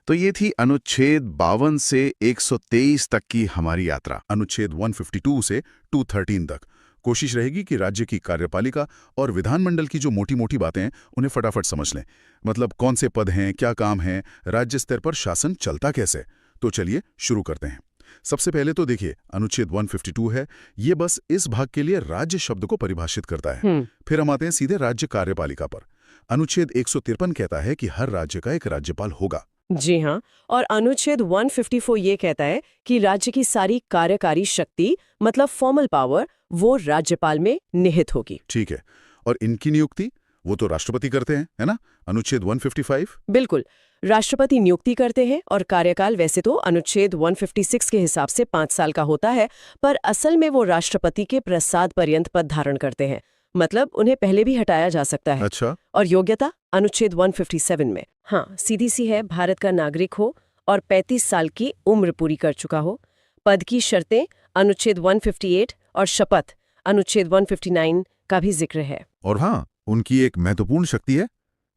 तो ये थी अनुच्छेद 52 से 123 तक की हमारी यात्रा। अनुच्छेद 152 से 213 तक कोशिश रहेगी कि राज्य की कार्यपालिका और विधानमंडल की जो मोटी मोटी बातें हैं उन्हें फटाफट समझ लें। मतलब कौन से पद हैं, क्या काम है, राज्य स्तर पर शासन चलता कैसे। तो चलिए शुरू करते हैं। सबसे पहले तो देखिए, अनुच्छेद 152 है, ये बस इस भाग के लिए राज्य शब्द को परिभाषित करता है। फिर हम आते हैं सीधे राज्य कार्यपालिका पर। अनुच्छेद 153 कहता है कि हर राज्य का एक राज्यपाल होगा। जी हाँ, और अनुच्छेद 154 ये कहता है कि राज्य की सारी कार्यकारी शक्ति, मतलब फॉर्मल पावर, वो राज्यपाल में निहित होगी। ठीक है, और इनकी नियुक्ति वो तो राष्ट्रपति करते हैं, है ना? अनुच्छेद 155? बिल्कुल, राष्ट्रपति नियुक्ति करते हैं और कार्यकाल वैसे तो अनुच्छेद 156 के हिसाब से 5 साल का होता है, पर असल में वो राष्ट्रपति के प्रसाद पर्यंत पद धारण करते हैं। मतलब उन्हें पहले भी हटाया जा सकता है। अच्छा। और योग्यता अनुच्छेद 157 में, हाँ, सीधी सी है, भारत का नागरिक हो और 35 साल की उम्र पूरी कर चुका हो। पद की शर्तें अनुच्छेद 158 और शपथ अनुच्छेद 159 का भी जिक्र है। और हाँ, उनकी एक महत्वपूर्ण शक्ति है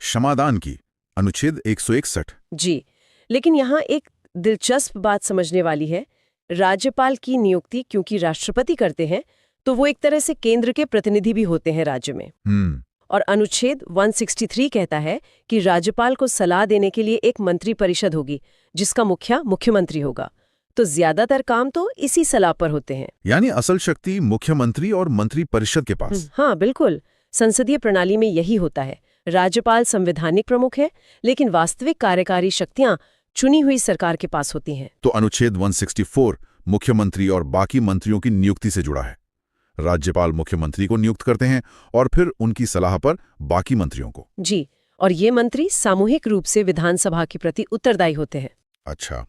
क्षमादान की, अनुच्छेद 161। जी, लेकिन यहाँ एक दिलचस्प बात समझने वाली है। राज्यपाल की नियुक्ति क्योंकि राष्ट्रपति करते हैं, तो वो एक तरह से केंद्र के प्रतिनिधि भी होते हैं राज्य में। और अनुच्छेद 163 कहता है कि राज्यपाल को सलाह देने के लिए एक मंत्री परिषद होगी, जिसका मुखिया मुख्यमंत्री होगा। तो ज्यादातर काम तो इसी सलाह पर होते हैं। यानी असल शक्ति मुख्यमंत्री और मंत्री परिषद के पास। हाँ बिल्कुल, संसदीय प्रणाली में यही होता है। राज्यपाल संवैधानिक प्रमुख है, लेकिन वास्तविक कार्यकारी शक्तियां चुनी हुई सरकार के पास होती हैं। तो अनुच्छेद 164 मुख्यमंत्री और बाकी मंत्रियों की नियुक्ति से जुड़ा है। राज्यपाल मुख्यमंत्री को नियुक्त करते हैं और फिर उनकी सलाह पर बाकी मंत्रियों को। जी, और ये मंत्री सामूहिक रूप से विधानसभा के प्रति उत्तरदायी होते हैं। अच्छा,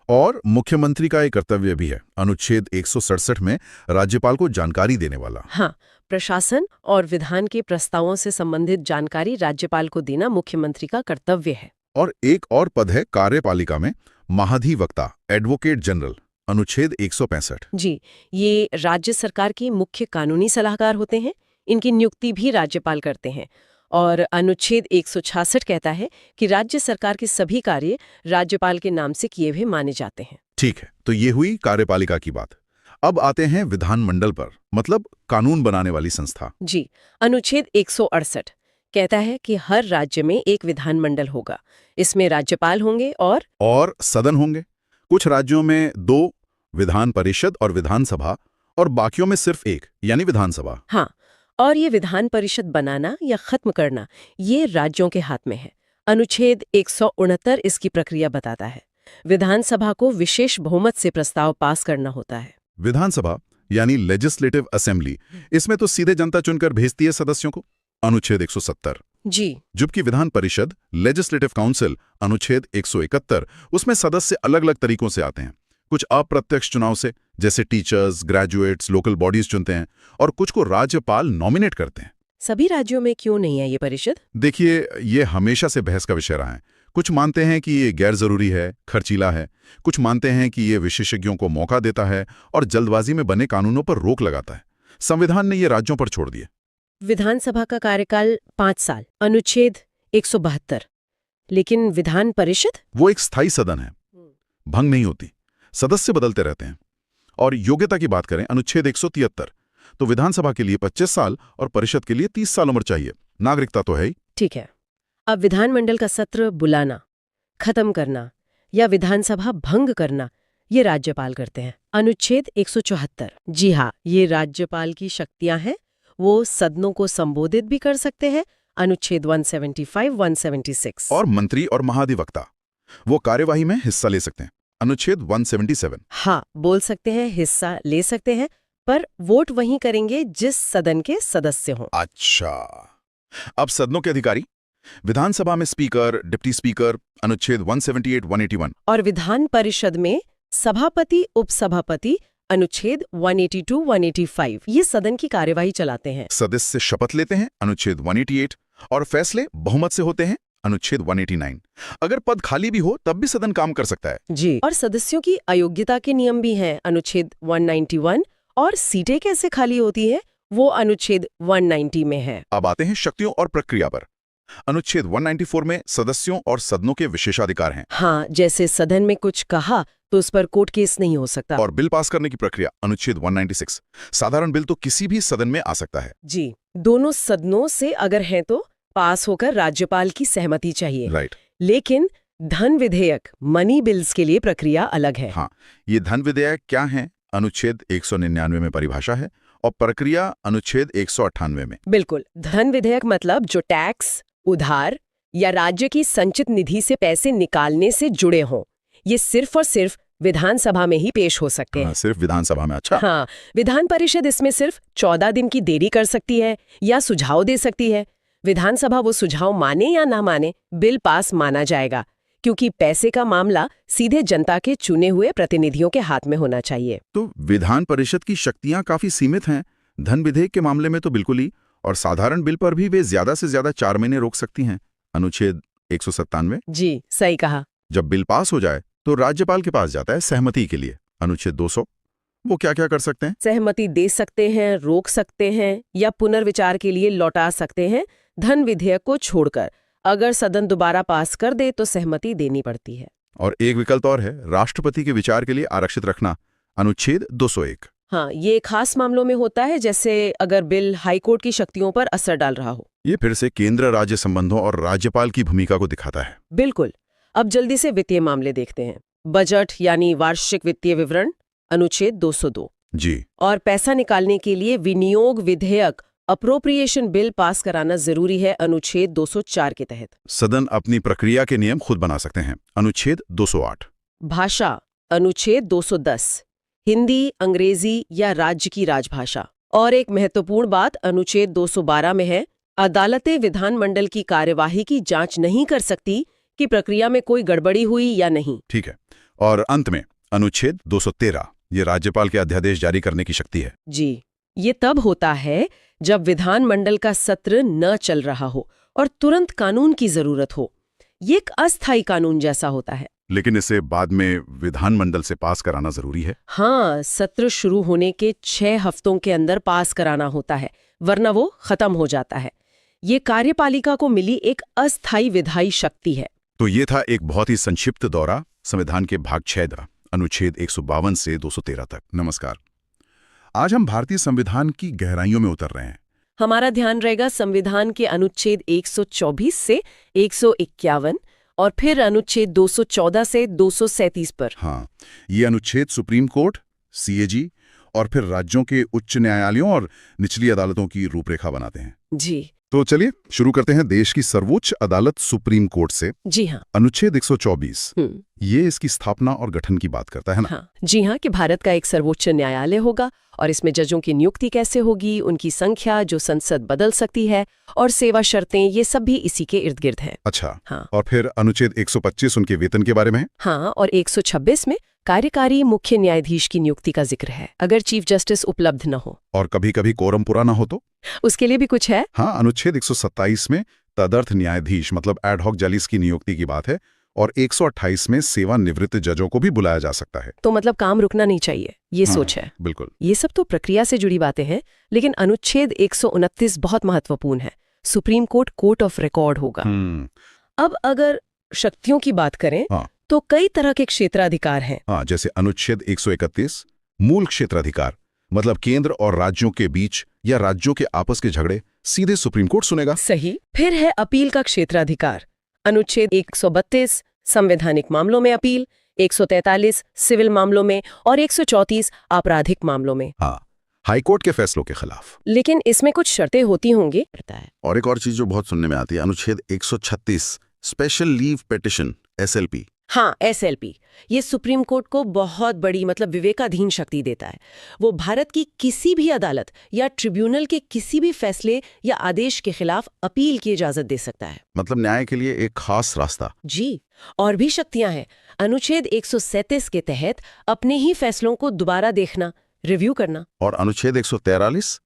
और मुख्यमंत्री का एक कर्तव्य भी है, अनुच्छेद 167 में, राज्यपाल को जानकारी देने वाला। हाँ, प्रशासन और विधान के प्रस्तावों से संबंधित जानकारी राज्यपाल को देना मुख्यमंत्री का कर्तव्य है। और एक और पद है कार्यपालिका में, महाधिवक्ता, एडवोकेट जनरल, अनुच्छेद 165। जी, ये राज्य सरकार के मुख्य कानूनी सलाहकार होते हैं। इनकी नियुक्ति भी राज्यपाल करते हैं। और अनुच्छेद 166 कहता है कि राज्य सरकार के सभी कार्य राज्यपाल के नाम से किए हुए माने जाते हैं। ठीक है, तो ये हुई कार्यपालिका की बात। अब आते हैं विधानमंडल पर, मतलब कानून बनाने वाली संस्था। जी, अनुच्छेद 168 कहता है कि हर राज्य में एक विधानमंडल होगा। इसमें राज्यपाल होंगे और सदन होंगे। कुछ राज्यों में 2, विधान परिषद और विधानसभा, और बाकियों में सिर्फ 1, यानी विधानसभा। हाँ, और ये विधान परिषद बनाना या खत्म करना ये राज्यों के हाथ में है। अनुच्छेद 169 इसकी प्रक्रिया बताता है। विधानसभा को विशेष बहुमत से प्रस्ताव पास करना होता है। विधानसभा यानी लेजिस्लेटिव असेंबली, इसमें तो सीधे जनता चुनकर भेजती है सदस्यों को, अनुच्छेद 170। जी, जबकि विधान परिषद, लेजिस्लेटिव काउंसिल, अनुच्छेद 171, उसमें सदस्य अलग अलग तरीकों से आते हैं। कुछ अप्रत्यक्ष चुनाव से, जैसे टीचर्स, ग्रेजुएट्स, लोकल बॉडीज चुनते हैं, और कुछ को राज्यपाल नॉमिनेट करते हैं। सभी राज्यों में क्यों नहीं है ये परिषद? देखिए, ये हमेशा से बहस का विषय रहा है। कुछ मानते हैं कि ये गैर जरूरी है, खर्चीला है। कुछ मानते हैं कि ये विशेषज्ञों को मौका देता है और जल्दबाजी में बने कानूनों पर रोक लगाता है। संविधान ने ये राज्यों पर छोड़ दिए। विधानसभा का कार्यकाल 5 साल, अनुच्छेद 172। लेकिन विधान परिषद? वो एक स्थायी सदन है, भंग नहीं होती, सदस्य बदलते रहते हैं। और योग्यता की बात करें, अनुच्छेद 173, तो विधानसभा के लिए 25 साल और परिषद के लिए 30 साल उम्र चाहिए। नागरिकता तो है ही। ठीक है। अब विधानमंडल का सत्र बुलाना, खत्म करना या विधानसभा भंग करना ये राज्यपाल करते हैं। अनुच्छेद 174। जी हाँ, ये राज्यपाल की शक्तियां हैं। वो सदनों को संबोधित भी कर सकते हैं। अनुच्छेद 175, 176। और मंत्री और महाधिवक्ता वो कार्यवाही में हिस्सा ले सकते हैं। अनुच्छेद 177। हाँ, बोल सकते हैं, हिस्सा ले सकते हैं, पर वोट वहीं करेंगे जिस सदन के सदस्य हों। अच्छा, अब सदनों के अधिकारी, विधानसभा में स्पीकर, डिप्टी स्पीकर, अनुच्छेद 178, 181। और विधान परिषद में सभापति, उपसभापति, अनुच्छेद 182, 185। ये सदन की कार्यवाही चलाते हैं। सदस्य शपथ लेते हैं, अनुच्छेद 188, और फैसले बहुमत से होते हैं, अनुच्छेद 189। अगर पद खाली भी हो तब भी सदन काम कर सकता है। जी। और सदस्यों की अयोग्यता के नियम भी हैं, अनुच्छेद 191। और सीटें कैसे खाली होती हैं वो अनुच्छेद 190 में है। अब आते हैं शक्तियों और प्रक्रिया पर। अनुच्छेद 194 में सदस्यों और सदनों के विशेषाधिकार हैं। हाँ, जैसे सदन में कुछ कहा तो उस पर कोर्ट केस नहीं हो सकता। और बिल पास करने की प्रक्रिया, अनुच्छेद 196। साधारण बिल तो किसी भी सदन में आ सकता है। जी, दोनों सदनों से अगर हैं तो पास होकर राज्यपाल की सहमति चाहिए। राइट। लेकिन धन विधेयक, मनी बिल्स के लिए प्रक्रिया अलग है। हाँ, ये धन विधेयक क्या है, अनुच्छेद 199 में परिभाषा है, और प्रक्रिया अनुच्छेद 198 में। बिल्कुल। धन विधेयक मतलब जो टैक्स, उधार या राज्य की संचित निधि से पैसे निकालने से जुड़े हों। ये सिर्फ और सिर्फ विधानसभा में ही पेश हो सकते हैं। सिर्फ विधानसभा में। अच्छा। हाँ, विधान परिषद इसमें सिर्फ 14 दिन की देरी कर सकती है या सुझाव दे सकती है। विधानसभा वो सुझाव माने या ना माने, बिल पास माना जाएगा, क्योंकि पैसे का मामला सीधे जनता के चुने हुए प्रतिनिधियों के हाथ में होना चाहिए। तो विधान परिषद की शक्तियां काफी सीमित हैं। धन विधेयक के मामले में तो बिल्कुल ही, और साधारण बिल पर भी वे ज्यादा से ज्यादा 4 महीने रोक सकती हैं, अनुच्छेद 197। जी, सही कहा। जब बिल पास हो जाए तो राज्यपाल के पास जाता है सहमति के लिए, अनुच्छेद 200। वो क्या क्या कर सकते हैं? सहमति दे सकते हैं, रोक सकते हैं या पुनर्विचार के लिए लौटा सकते हैं, धन विधेयक को छोड़कर। अगर सदन दोबारा पास कर दे तो सहमति देनी पड़ती है। और एक विकल्प और है, राष्ट्रपति के विचार के लिए आरक्षित रखना, अनुच्छेद 201। हाँ, ये खास मामलों में होता है, जैसे अगर बिल हाईकोर्ट की शक्तियों पर असर डाल रहा हो। ये फिर से केंद्र राज्य संबंधों और राज्यपाल की भूमिका को दिखाता है। बिल्कुल। अब जल्दी से वित्तीय मामले देखते हैं। बजट यानी वार्षिक वित्तीय विवरण, अनुच्छेद 202। जी। और पैसा निकालने के लिए विनियोग विधेयक, अप्रोप्रिएशन बिल पास कराना जरूरी है, अनुच्छेद 204 के तहत। सदन अपनी प्रक्रिया के नियम खुद बना सकते हैं, अनुच्छेद 208। भाषा, अनुच्छेद 210। हिंदी, अंग्रेजी या राज्य की राजभाषा। और एक महत्वपूर्ण बात अनुच्छेद 212 में है, अदालतें विधानमंडल की कार्यवाही की जांच नहीं कर सकती कि प्रक्रिया में कोई गड़बड़ी हुई या नहीं। ठीक है। और अंत में अनुच्छेद 213, ये राज्यपाल के अध्यादेश जारी करने की शक्ति है। जी, ये तब होता है जब विधानमंडल का सत्र न चल रहा हो और तुरंत कानून की जरूरत हो। ये एक अस्थायी कानून जैसा होता है। लेकिन इसे बाद में विधानमंडल से पास कराना जरूरी है। हाँ, सत्र शुरू होने के 6 हफ्तों के अंदर पास कराना होता है, वरना वो खत्म हो जाता है। ये कार्यपालिका को मिली एक अस्थायी विधायी शक्ति है। तो ये था एक बहुत ही संक्षिप्त दौरा संविधान के भाग 6 अनुच्छेद 152 से 213 तक। नमस्कार। आज हम भारतीय संविधान की गहराइयों में उतर रहे हैं। हमारा ध्यान रहेगा संविधान के अनुच्छेद 124 से 151 और फिर अनुच्छेद 214 से 237 पर। हाँ, ये अनुच्छेद सुप्रीम कोर्ट, सीएजी और फिर राज्यों के उच्च न्यायालयों और निचली अदालतों की रूपरेखा बनाते हैं। जी। तो चलिए शुरू करते हैं देश की सर्वोच्च अदालत सुप्रीम कोर्ट से। जी हाँ। अनुच्छेद 124 ये इसकी स्थापना और गठन की बात करता है ना? हाँ, जी हाँ, कि भारत का एक सर्वोच्च न्यायालय होगा और इसमें जजों की नियुक्ति कैसे होगी, उनकी संख्या जो संसद बदल सकती है और सेवा शर्तें, ये सब भी इसी के इर्द गिर्द है। अच्छा। हाँ। और फिर अनुच्छेद 125 उनके वेतन के बारे में है। हाँ, और 126 में कार्यकारी मुख्य न्यायाधीश की नियुक्ति का जिक्र है, अगर चीफ जस्टिस उपलब्ध न हो। और कभी कभी कोरम पूरा ना हो तो उसके लिए भी कुछ है। हाँ, अनुच्छेद 127 में तदर्थ न्यायाधीश मतलब एड हॉक जलिस की नियुक्ति की बात है, और 128 में सेवानिवृत्त जजों को भी बुलाया जा सकता है। तो मतलब काम रुकना नहीं चाहिए, ये हाँ, सोच है। बिल्कुल। ये सब तो प्रक्रिया से जुड़ी बातें हैं, लेकिन अनुच्छेद 129 बहुत महत्वपूर्ण है। Supreme court court of record होगा। अब अगर शक्तियों की बात करें हाँ। तो कई तरह के क्षेत्राधिकार हैं। हाँ, जैसे अनुच्छेद 131 मूल क्षेत्राधिकार, मतलब केंद्र और राज्यों के बीच या राज्यों के आपस के झगड़े सीधे सुप्रीम कोर्ट सुनेगा। सही। फिर है अपील का क्षेत्राधिकार। अनुच्छेद 132 संवैधानिक मामलों में अपील, 143 सिविल मामलों में और 134 आपराधिक मामलों में। हाँ, हाईकोर्ट के फैसलों के खिलाफ। लेकिन इसमें कुछ शर्तें होती होंगी। और एक और चीज जो बहुत सुनने में आती है, अनुच्छेद 136 स्पेशल लीव पिटिशन SLP। हाँ, SLP ये सुप्रीम कोर्ट को बहुत बड़ी मतलब विवेकाधीन शक्ति देता है। वो भारत की किसी भी अदालत या ट्रिब्यूनल के किसी भी फैसले या आदेश के खिलाफ अपील की इजाजत दे सकता है। मतलब न्याय के लिए एक खास रास्ता। जी, और भी शक्तियां हैं। अनुच्छेद 137 के तहत अपने ही फैसलों को दोबारा देखना, रिव्यू करना। और अनुच्छेद 143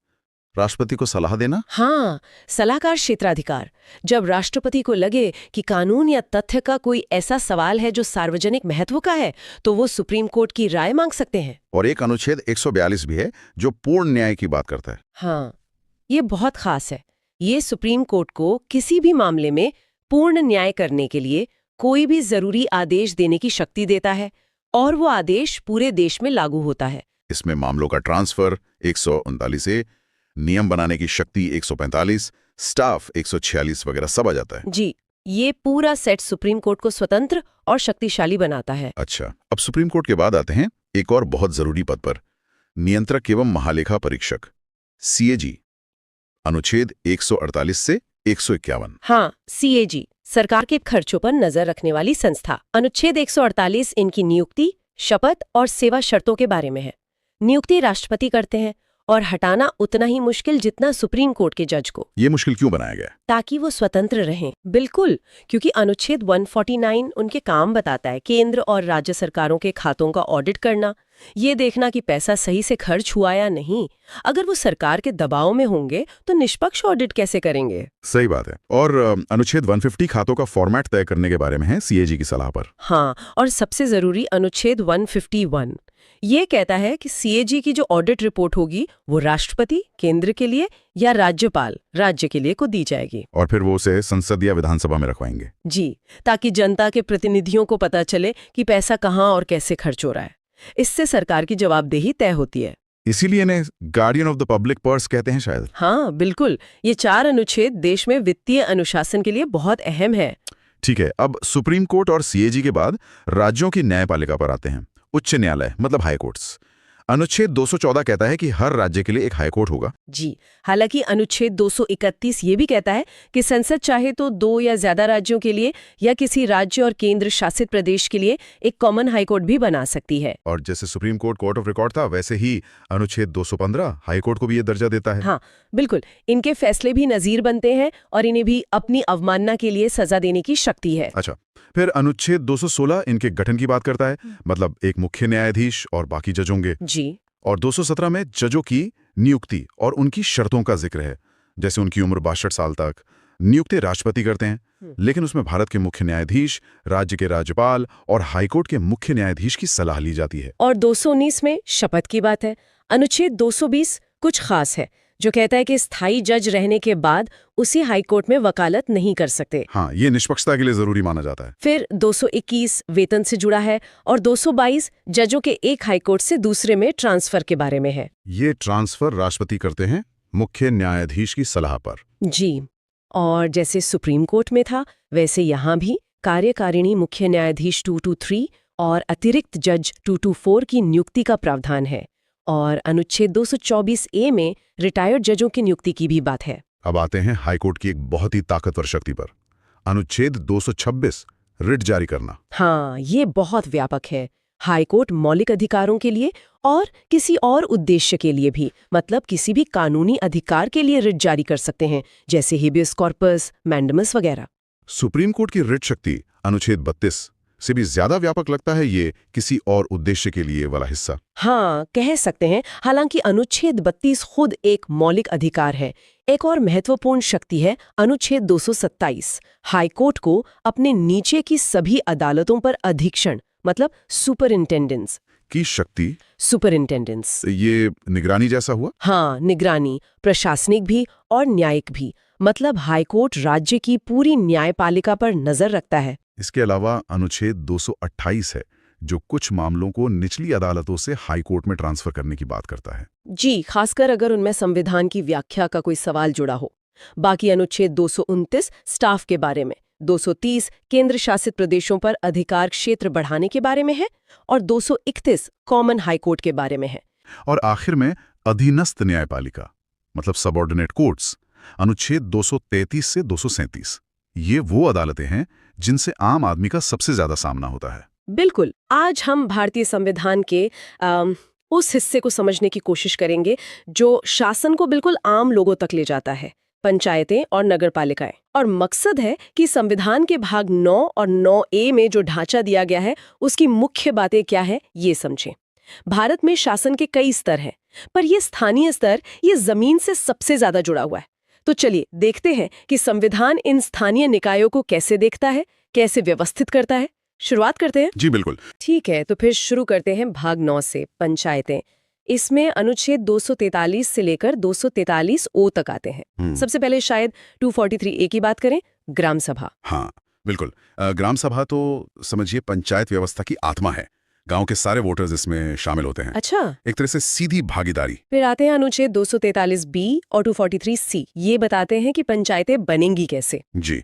राष्ट्रपति को सलाह देना। हाँ, सलाहकार क्षेत्राधिकार। जब राष्ट्रपति को लगे कि कानून या तथ्य का कोई ऐसा सवाल है जो सार्वजनिक महत्व का है, तो वो सुप्रीम कोर्ट की राय मांग सकते हैं। और एक अनुच्छेद 142 भी है जो पूर्ण न्याय की बात करता है। हाँ, ये बहुत खास है। ये सुप्रीम कोर्ट को किसी भी मामले में पूर्ण न्याय करने के लिए कोई भी जरूरी आदेश देने की शक्ति देता है, और वो आदेश पूरे देश में लागू होता है। इसमें मामलों का ट्रांसफर 139A, नियम बनाने की शक्ति 145, स्टाफ 146 वगैरह सब आ जाता है। जी, ये पूरा सेट सुप्रीम कोर्ट को स्वतंत्र और शक्तिशाली बनाता है। अच्छा, अब सुप्रीम कोर्ट के बाद आते हैं एक और बहुत जरूरी पद पर, नियंत्रक एवं महालेखा परीक्षक CAG, अनुच्छेद 148 से 151। हाँ, CAG सरकार के खर्चों पर नजर रखने वाली संस्था। अनुच्छेद 148 इनकी नियुक्ति, शपथ और सेवा शर्तों के बारे में है। नियुक्ति राष्ट्रपति करते हैं और हटाना उतना ही मुश्किल जितना सुप्रीम कोर्ट के जज को। ये मुश्किल क्यों बनाया गया? ताकि वो स्वतंत्र रहें। बिल्कुल, क्योंकि अनुच्छेद 149 उनके काम बताता है केंद्र और राज्य सरकारों के खातों का ऑडिट करना, ये देखना कि पैसा सही से खर्च हुआ या नहीं। अगर वो सरकार के दबाव में होंगे तो निष्पक्ष ऑडिट कैसे करेंगे? सही बात है। और अनुच्छेद 150 खातों का फॉर्मेट तय करने के बारे में है CAG की सलाह पर। हाँ, और सबसे जरूरी अनुच्छेद 151 ये कहता है कि CAG की जो ऑडिट रिपोर्ट होगी वो राष्ट्रपति केंद्र के लिए या राज्यपाल राज्य के लिए को दी जाएगी। और फिर वो उसे संसद या विधानसभा में रखवाएंगे। जी, ताकि जनता के प्रतिनिधियों को पता चले कि पैसा कहाँ और कैसे खर्च हो रहा है। इससे सरकार की जवाबदेही तय होती है। इसीलिए इन्हें guardian of the public purse कहते हैं शायद। हाँ, बिल्कुल। ये 4 अनुच्छेद देश में वित्तीय अनुशासन के लिए बहुत अहम है। ठीक है, अब सुप्रीम कोर्ट और CAG के बाद राज्यों की न्यायपालिका पर आते हैं। उच्च न्यायालय मतलब हाई कोर्ट्स। अनुच्छेद 214 कहता है कि हर राज्य के लिए एक हाई कोर्ट होगा। जी, हालांकि अनुच्छेद 231 ये भी कहता है कि संसद चाहे तो 2 या ज्यादा राज्यों के लिए या किसी राज्य और केंद्र शासित प्रदेश के लिए एक कॉमन हाई कोर्ट भी बना सकती है। और जैसे supreme court court of record था, वैसे ही अनुच्छेद 215 हाई कोर्ट को भी ये दर्जा देता है। हाँ, बिल्कुल। इनके फैसले भी नजीर बनते हैं और इन्हें भी अपनी अवमानना के लिए सजा देने की शक्ति है। अच्छा, फिर अनुच्छेद 216 इनके गठन की बात करता है, मतलब एक मुख्य न्यायाधीश और बाकी जज होंगे। जी। और 217 में जजों की नियुक्ति और उनकी शर्तों का जिक्र है, जैसे उनकी उम्र 62 साल तक। नियुक्ति राष्ट्रपति करते हैं, लेकिन उसमें भारत के मुख्य न्यायाधीश, राज्य के राज्यपाल और हाईकोर्ट के मुख्य न्यायाधीश की सलाह ली जाती है। और 219 में शपथ की बात है। अनुच्छेद 220 कुछ खास है, जो कहता है कि स्थायी जज रहने के बाद उसी हाईकोर्ट में वकालत नहीं कर सकते। हाँ, ये निष्पक्षता के लिए जरूरी माना जाता है। फिर 221 वेतन से जुड़ा है और 222 जजों के एक हाईकोर्ट से दूसरे में ट्रांसफर के बारे में है। ये ट्रांसफर राष्ट्रपति करते हैं मुख्य न्यायाधीश की सलाह पर। जी, और जैसे सुप्रीम कोर्ट में था वैसे यहाँ भी कार्यकारिणी मुख्य न्यायाधीश 223 और अतिरिक्त जज 224 की नियुक्ति का प्रावधान है। और अनुच्छेद 224A में रिटायर्ड जजों की नियुक्ति की भी बात है। अब आते हैं हाईकोर्ट की एक बहुत ही ताकतवर शक्ति पर, अनुच्छेद 226 रिट जारी करना। हाँ, ये बहुत व्यापक है। हाईकोर्ट मौलिक अधिकारों के लिए और किसी और उद्देश्य के लिए भी, मतलब किसी भी कानूनी अधिकार के लिए रिट जारी कर सकते हैं, जैसे हेबियस कॉर्पस, मैंडेमस वगैरह। सुप्रीम कोर्ट की रिट शक्ति अनुच्छेद 32 से भी ज्यादा व्यापक लगता है ये किसी और उद्देश्य के लिए वाला हिस्सा। हाँ, कह सकते हैं। हालांकि अनुच्छेद 32 खुद एक मौलिक अधिकार है। एक और महत्वपूर्ण शक्ति है अनुच्छेद 227, हाईकोर्ट को अपने नीचे की सभी अदालतों पर अधीक्षण मतलब सुपरिंटेंडेंस की शक्ति, सुपरिंटेंडेंस ये निगरानी जैसा हुआ? हाँ, निगरानी, प्रशासनिक भी और न्यायिक भी। मतलब हाईकोर्ट राज्य की पूरी न्यायपालिका पर नजर रखता है। इसके अलावा अनुच्छेद 228 है जो कुछ मामलों को निचली अदालतों से हाईकोर्ट में ट्रांसफर करने की बात करता है। जी, खासकर अगर उनमें संविधान की व्याख्या का कोई सवाल जुड़ा हो। बाकी अनुच्छेद 229 स्टाफ के बारे में, 230 केंद्र शासित प्रदेशों पर अधिकार क्षेत्र बढ़ाने के बारे में है और 231 कॉमन हाईकोर्ट के बारे में है। और आखिर में अधीनस्थ न्यायपालिका मतलब सबऑर्डिनेट कोर्ट्स, अनुच्छेद 233 से 237। ये वो अदालतें हैं जिनसे आम आदमी का सबसे ज्यादा सामना होता है। बिल्कुल। आज हम भारतीय संविधान के उस हिस्से को समझने की कोशिश करेंगे जो शासन को बिल्कुल आम लोगों तक ले जाता है, पंचायतें और नगरपालिकाएं। और मकसद है कि संविधान के भाग 9 और 9A में जो ढांचा दिया गया है उसकी मुख्य बातें क्या है ये समझें। भारत में शासन के कई स्तर हैं, पर ये स्थानीय स्तर ये जमीन से सबसे ज्यादा जुड़ा हुआ है। तो चलिए देखते हैं कि संविधान इन स्थानीय निकायों को कैसे देखता है, कैसे व्यवस्थित करता है। शुरुआत करते हैं। जी बिल्कुल। ठीक है, तो फिर शुरू करते हैं भाग 9 से, पंचायतें। इसमें अनुच्छेद 243 से लेकर 243O तक आते हैं। सबसे पहले शायद 243A की बात करें, ग्राम सभा। हाँ बिल्कुल। ग्राम सभा तो समझिए पंचायत व्यवस्था की आत्मा है। गांव के सारे वोटर्स इसमें शामिल होते हैं। अच्छा। एक तरह से सीधी भागीदारी। फिर आते हैं अनुच्छेद 243B और 243C। ये बताते हैं कि पंचायतें बनेंगी कैसे। जी,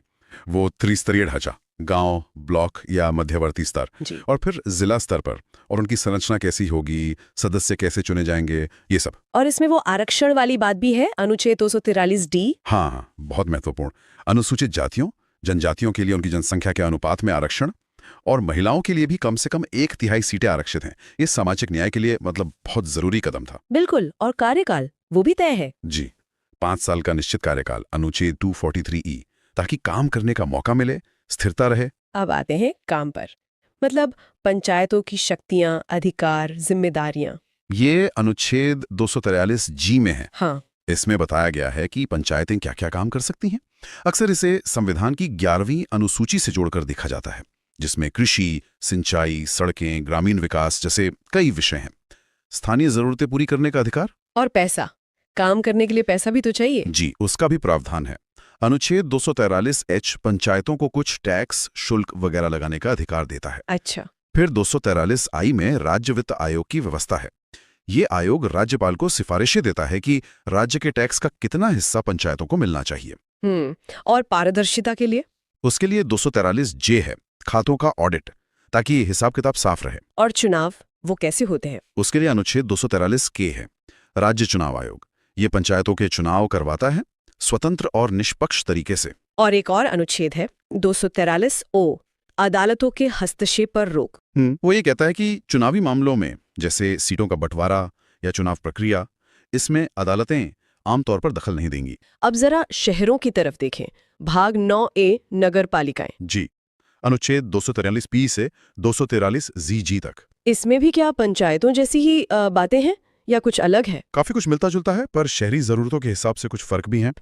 वो त्रिस्तरीय ढांचा, गांव, ब्लॉक या मध्यवर्ती स्तर, और फिर जिला स्तर पर, और उनकी संरचना कैसी होगी, सदस्य कैसे चुने जाएंगे, ये सब। और इसमें वो आरक्षण वाली बात भी है, अनुच्छेद 243D। हाँ, बहुत महत्वपूर्ण। अनुसूचित जातियों, जनजातियों के लिए उनकी जनसंख्या के अनुपात में आरक्षण, और महिलाओं के लिए भी कम से कम 1/3 सीटें आरक्षित हैं। ये सामाजिक न्याय के लिए मतलब बहुत जरूरी कदम था। बिल्कुल। और कार्यकाल वो भी तय है। जी, 5 साल का निश्चित कार्यकाल, अनुच्छेद 243E, ताकि काम करने का मौका मिले, स्थिरता रहे। अब आते हैं काम पर, मतलब पंचायतों की शक्तियां, अधिकार, जिम्मेदारियां। ये अनुच्छेद 243G में है। हाँ। इसमें बताया गया है कि पंचायतें क्या क्या काम कर सकती हैं। अक्सर इसे संविधान की 11वीं अनुसूची से जोड़कर देखा जाता है, जिसमें कृषि, सिंचाई, सड़कें, ग्रामीण विकास जैसे कई विषय हैं। स्थानीय जरूरतें पूरी करने का अधिकार और पैसा, काम करने के लिए पैसा भी तो चाहिए। जी, उसका भी प्रावधान है। अनुच्छेद 243H पंचायतों को कुछ टैक्स, शुल्क वगैरह लगाने का अधिकार देता है। अच्छा। फिर 243I में राज्य वित्त आयोग की व्यवस्था है। ये आयोग राज्यपाल को सिफारिशें देता है कि राज्य के टैक्स का कितना हिस्सा पंचायतों को मिलना चाहिए। और पारदर्शिता के लिए? उसके लिए 243J है, खातों का ऑडिट, ताकि हिसाब किताब साफ रहे। और चुनाव वो कैसे होते हैं? उसके लिए अनुच्छेद 243K है, राज्य चुनाव आयोग। ये पंचायतों के चुनाव करवाता है, स्वतंत्र और निष्पक्ष तरीके से। और एक और अनुच्छेद है 243O, अदालतों के हस्तक्षेप पर रोक। वो ये कहता है कि चुनावी मामलों में, जैसे सीटों का बंटवारा या चुनाव प्रक्रिया, इसमें अदालतें आमतौर पर दखल नहीं देंगी। अब जरा शहरों की तरफ देखें, भाग 9A, नगर पालिकाएं। जी, अनुच्छेद 243P से 243ZG तक। इसमें भी क्या पंचायतों जैसी ही बातें हैं या कुछ अलग है? काफी कुछ मिलता जुलता है, पर शहरी जरूरतों के हिसाब से कुछ फर्क भी हैं।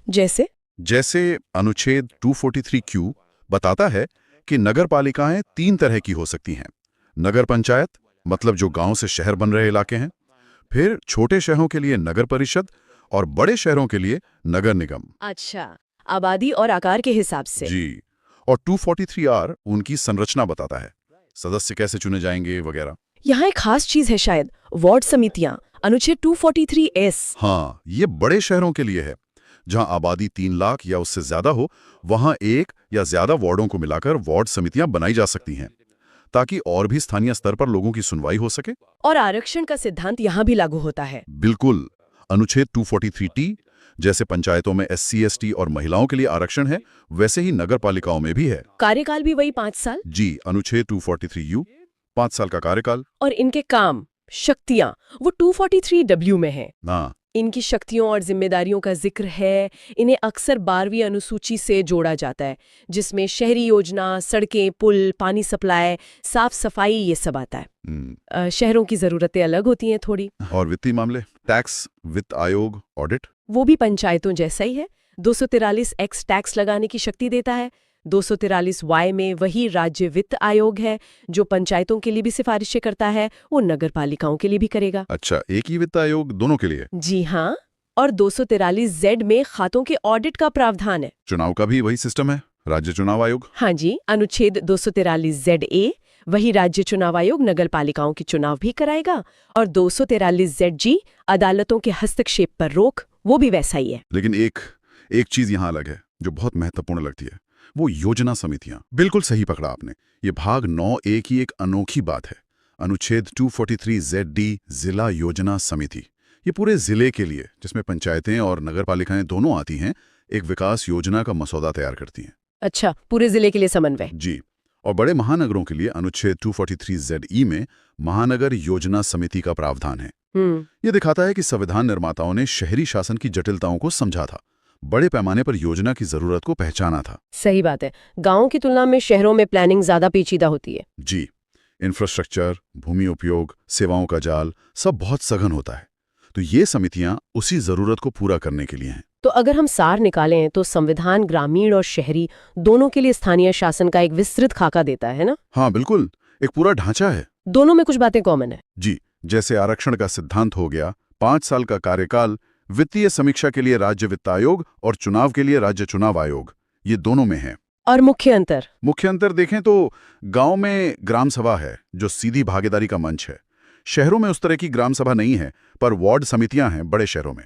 जैसे अनुच्छेद 243Q बताता है कि नगर पालिकाएं 3 तरह की हो सकती हैं। नगर पंचायत, मतलब जो गांव से शहर बन रहे इलाके हैं, फिर छोटे शहरों के लिए नगर परिषद, और बड़े शहरों के लिए नगर निगम। अच्छा, आबादी और आकार के हिसाब से। जी, और 243R उनकी संरचना बताता है, सदस्य कैसे चुने जाएंगे वगैरह। यहाँ एक खास चीज है शायद, वार्ड समितियां, अनुच्छेद 243S। हाँ, ये बड़े शहरों के लिए है, जहां आबादी 3 लाख या उससे ज्यादा हो, वहां 1 या ज्यादा वार्डों को मिलाकर वार्ड समितियां बनाई जा सकती हैं, ताकि और भी स्थानीय स्तर पर लोगों की सुनवाई हो सके। और आरक्षण का सिद्धांत यहाँ भी लागू होता है। बिल्कुल। अनुच्छेद 243T, जैसे पंचायतों में SC, ST और महिलाओं के लिए आरक्षण है, वैसे ही नगर पालिकाओं में भी है। कार्यकाल भी वही 5 साल। जी, अनुच्छेद 243U, 5 साल का कार्यकाल। और इनके काम, शक्तियां, वो 243W में है। हाँ, इनकी शक्तियों और जिम्मेदारियों का जिक्र है। इन्हें अक्सर 12वीं अनुसूची से जोड़ा जाता है, जिसमें शहरी योजना, सड़कें, पुल, पानी सप्लाई, साफ सफाई, ये सब आता है। शहरों की जरूरतें अलग होती हैं थोड़ी। और वित्तीय मामले, टैक्स, वित्त आयोग, ऑडिट। वो भी पंचायतों जैसा ही है। 243 एक्स टैक्स लगाने की शक्ति देता है। 243 वाई में वही राज्य वित्त आयोग है जो पंचायतों के लिए भी सिफारिशें करता है, वो नगर पालिकाओं के लिए भी करेगा। अच्छा, एक ही वित्त आयोग दोनों के लिए? जी हाँ। और 243 जेड में खातों के ऑडिट का प्रावधान है। चुनाव का भी वही सिस्टम है, राज्य चुनाव आयोग? हाँ जी, अनुच्छेद 243 जेड ए वही राज्य चुनाव आयोग नगर पालिकाओं के चुनाव भी कराएगा। और 243 जेड जी अदालतों के हस्तक्षेप पर रोक, वो भी वैसा ही है। लेकिन एक चीज यहाँ अलग है जो बहुत महत्वपूर्ण लगती है, वो योजना समितियां। बिल्कुल सही पकड़ा आपने। ये भाग 9A की एक अनोखी बात है। अनुच्छेद 243 ZD जिला योजना समिति, ये पूरे जिले के लिए, जिसमें पंचायतें और नगर पालिकाएं दोनों आती हैं, एक विकास योजना का मसौदा तैयार करती हैं। अच्छा, पूरे जिले के लिए समन्वय। जी। और बड़े महानगरों के लिए अनुच्छेद 243 ZE में महानगर योजना समिति का प्रावधान है। ये दिखाता है कि संविधान निर्माताओं ने शहरी शासन की जटिलताओं को समझा था, बड़े पैमाने पर योजना की जरूरत को पहचाना था। सही बात है। गांवों की तुलना में शहरों में प्लानिंग ज्यादा पेचीदा होती है। जी, इंफ्रास्ट्रक्चर, भूमि उपयोग, सेवाओं का जाल, सब बहुत सघन होता है। तो ये समितियां उसी जरूरत को पूरा करने के लिए हैं। तो अगर हम सार निकालें तो संविधान ग्रामीण और शहरी दोनों के लिए स्थानीय शासन का एक विस्तृत खाका देता है ना? हाँ बिल्कुल, एक पूरा ढांचा है। दोनों में कुछ बातें कॉमन है। जी, जैसे आरक्षण का सिद्धांत हो गया, 5 साल का कार्यकाल, वित्तीय समीक्षा के लिए राज्य वित्त आयोग और चुनाव के लिए राज्य चुनाव आयोग, ये दोनों में है। और मुख्य अंतर देखें तो गांव में ग्राम सभा है जो सीधी भागीदारी का मंच है। शहरों में उस तरह की ग्राम सभा नहीं है, पर वार्ड समितियां हैं बड़े शहरों में।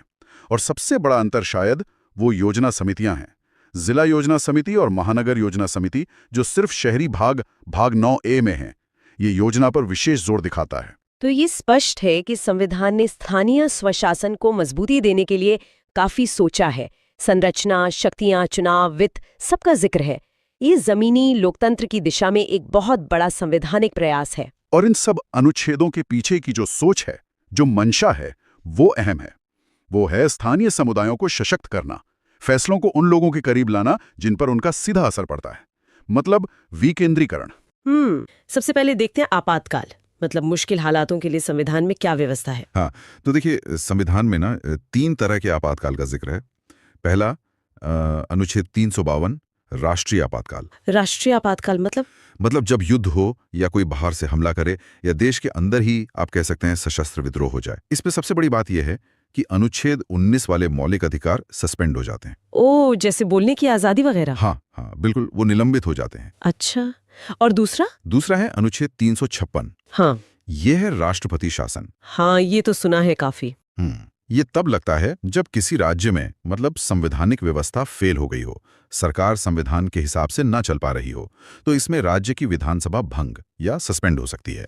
और सबसे बड़ा अंतर शायद वो योजना समितियां हैं, जिला योजना समिति और महानगर योजना समिति, जो सिर्फ शहरी भाग 9A में है। ये योजना पर विशेष जोर दिखाता है। तो ये स्पष्ट है कि संविधान ने स्थानीय स्वशासन को मजबूती देने के लिए काफी सोचा है। संरचना, शक्तियां, चुनाव, वित्त, सबका जिक्र है। ये जमीनी लोकतंत्र की दिशा में एक बहुत बड़ा संवैधानिक प्रयास है। और इन सब अनुच्छेदों के पीछे की जो सोच है, जो मंशा है, वो अहम है। वो है स्थानीय समुदायों को सशक्त करना, फैसलों को उन लोगों के करीब लाना जिन पर उनका सीधा असर पड़ता है, मतलब विकेंद्रीकरण। सबसे पहले देखते हैं आपातकाल, मतलब मुश्किल हालातों के लिए संविधान में क्या व्यवस्था है। हाँ, तो देखिए, संविधान में ना 3 तरह के आपातकाल का जिक्र है। पहला अनुच्छेद 352 राष्ट्रीय आपातकाल। राष्ट्रीय आपातकाल मतलब जब युद्ध हो या कोई बाहर से हमला करे या देश के अंदर ही आप कह सकते हैं सशस्त्र विद्रोह हो जाए। इसमें सबसे बड़ी बात यह है कि अनुच्छेद 19 वाले मौलिक अधिकार सस्पेंड हो जाते हैं। ओ, जैसे बोलने की आजादी वगैरह? हाँ बिल्कुल, वो निलंबित हो जाते हैं। अच्छा, और दूसरा है अनुच्छेद 356। हाँ, ये है राष्ट्रपति शासन। हाँ, ये तो सुना है काफी। ये तब लगता है जब किसी राज्य में, मतलब संवैधानिक व्यवस्था फेल हो गई हो, सरकार संविधान के हिसाब से ना चल पा रही हो, तो इसमें राज्य की विधानसभा भंग या सस्पेंड हो सकती है।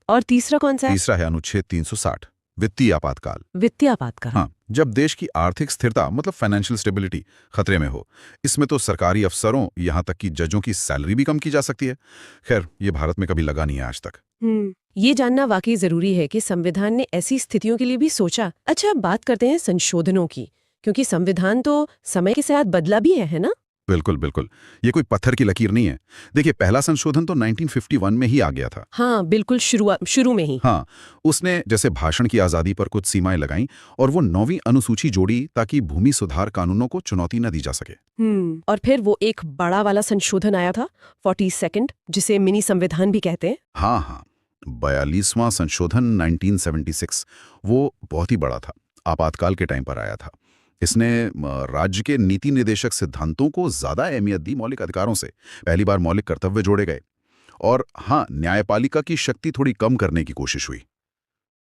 और तीसरा कौन सा है? तीसरा है अनुच्छेद 360 वित्तीय आपातकाल। वित्तीय आपातकाल, हाँ, जब देश की आर्थिक स्थिरता, मतलब फाइनेंशियल स्टेबिलिटी, खतरे में हो। इसमें तो सरकारी अफसरों, यहाँ तक कि जजों की सैलरी भी कम की जा सकती है। खैर, ये भारत में कभी लगा नहीं है आज तक। ये जानना वाकई जरूरी है कि संविधान ने ऐसी स्थितियों के लिए भी सोचा। अच्छा, अब बात करते हैं संशोधनों की, क्योंकि संविधान तो समय के साथ बदला भी है ना? बिल्कुल, ये कोई पत्थर की लकीर नहीं है। देखिए, पहला संशोधन तो 1951 में ही आ गया था। हाँ बिल्कुल, शुरू में ही। हाँ, उसने जैसे भाषण की आज़ादी पर कुछ सीमाएं लगाईं और वो 9वीं अनुसूची जोड़ी ताकि भूमि सुधार कानूनों को चुनौती न दी जा सके। और फिर वो एक बड़ा वाला संशोधन आया था, 42nd, जिसे मिनी संविधान भी कहते हैं। हाँ, 42वां संशोधन 1976, वो बहुत ही बड़ा था, आपातकाल के टाइम पर आया था। इसने राज्य के नीति निर्देशक सिद्धांतों को ज्यादा अहमियत दी मौलिक अधिकारों से। पहली बार मौलिक कर्तव्य जोड़े गए और हाँ, न्यायपालिका की शक्ति थोड़ी कम करने की कोशिश हुई।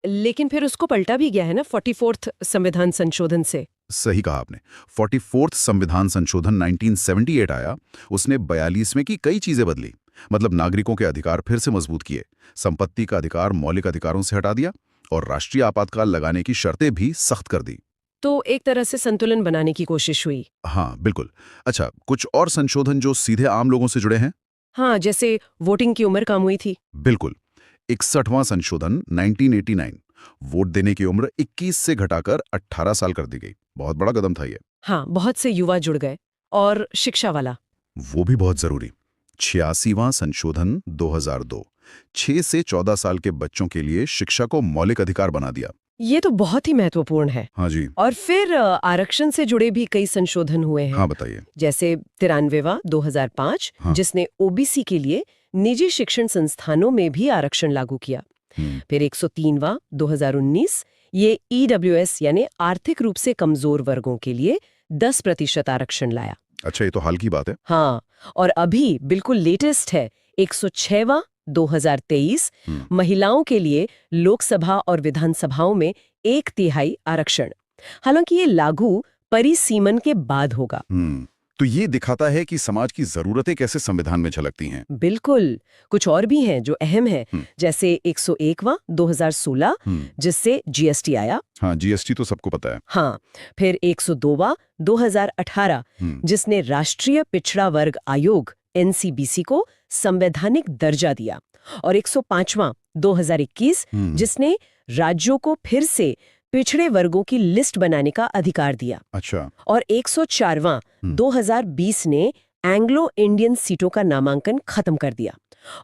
लेकिन फिर उसको पलटा भी गया है ना 44th संविधान संशोधन से। सही कहा आपने। 44th संविधान संशोधन 1978 आया। उसने 42वें की कई चीजें बदली, मतलब नागरिकों के अधिकार फिर से मजबूत किए, संपत्ति का अधिकार मौलिक अधिकारों से हटा दिया और राष्ट्रीय आपातकाल लगाने की शर्तें भी सख्त कर दी। तो एक तरह से संतुलन बनाने की कोशिश हुई। हाँ बिल्कुल। अच्छा, कुछ और संशोधन जो सीधे आम लोगों से जुड़े हैं? हाँ, जैसे वोटिंग की उम्र कम हुई थी। बिल्कुल। 61वां संशोधन 1989, वोट देने की उम्र 21 से घटाकर 18 साल कर दी गई। बहुत बड़ा कदम था ये। हाँ, बहुत से युवा जुड़ गए। और शिक्षा वाला, वो भी बहुत जरूरी। 86वां संशोधन 2002, 6 से 14 साल के बच्चों के लिए शिक्षा को मौलिक अधिकार बना दिया। ये तो बहुत ही महत्वपूर्ण है। हाँ जी। और फिर आरक्षण से जुड़े भी कई संशोधन हुए हैं। हाँ बताइए। जैसे 93वां 2005 हाँ। जिसने ओबीसी के लिए निजी शिक्षण संस्थानों में भी आरक्षण लागू किया। फिर 103वां 2019 ये ईडब्ल्यूएस यानी आर्थिक रूप से कमजोर वर्गों के लिए 10% आरक्षण लाया। अच्छा, ये तो हाल की बात है। हाँ, और अभी बिल्कुल लेटेस्ट है 106वां 2023 महिलाओं के लिए लोकसभा और विधानसभाओं में 1/3 आरक्षण। हालांकि ये लागू परिसीमन के बाद होगा। तो ये दिखाता है कि समाज की जरूरतें कैसे संविधान में झलकती हैं। बिल्कुल। कुछ और भी हैं जो अहम है, जैसे 101वां 2016 जिससे जीएसटी आया। हाँ, जीएसटी तो सबको पता है। हाँ, फिर 102वां 2018 जिसने राष्ट्रीय पिछड़ा वर्ग आयोग एनसीबीसी को संवैधानिक दर्जा दिया, और 105वां 2021 जिसने राज्यों को फिर से पिछड़े वर्गों की लिस्ट बनाने का अधिकार दिया। अच्छा। और 104वां 2020 ने एंग्लो इंडियन सीटों का नामांकन खत्म कर दिया।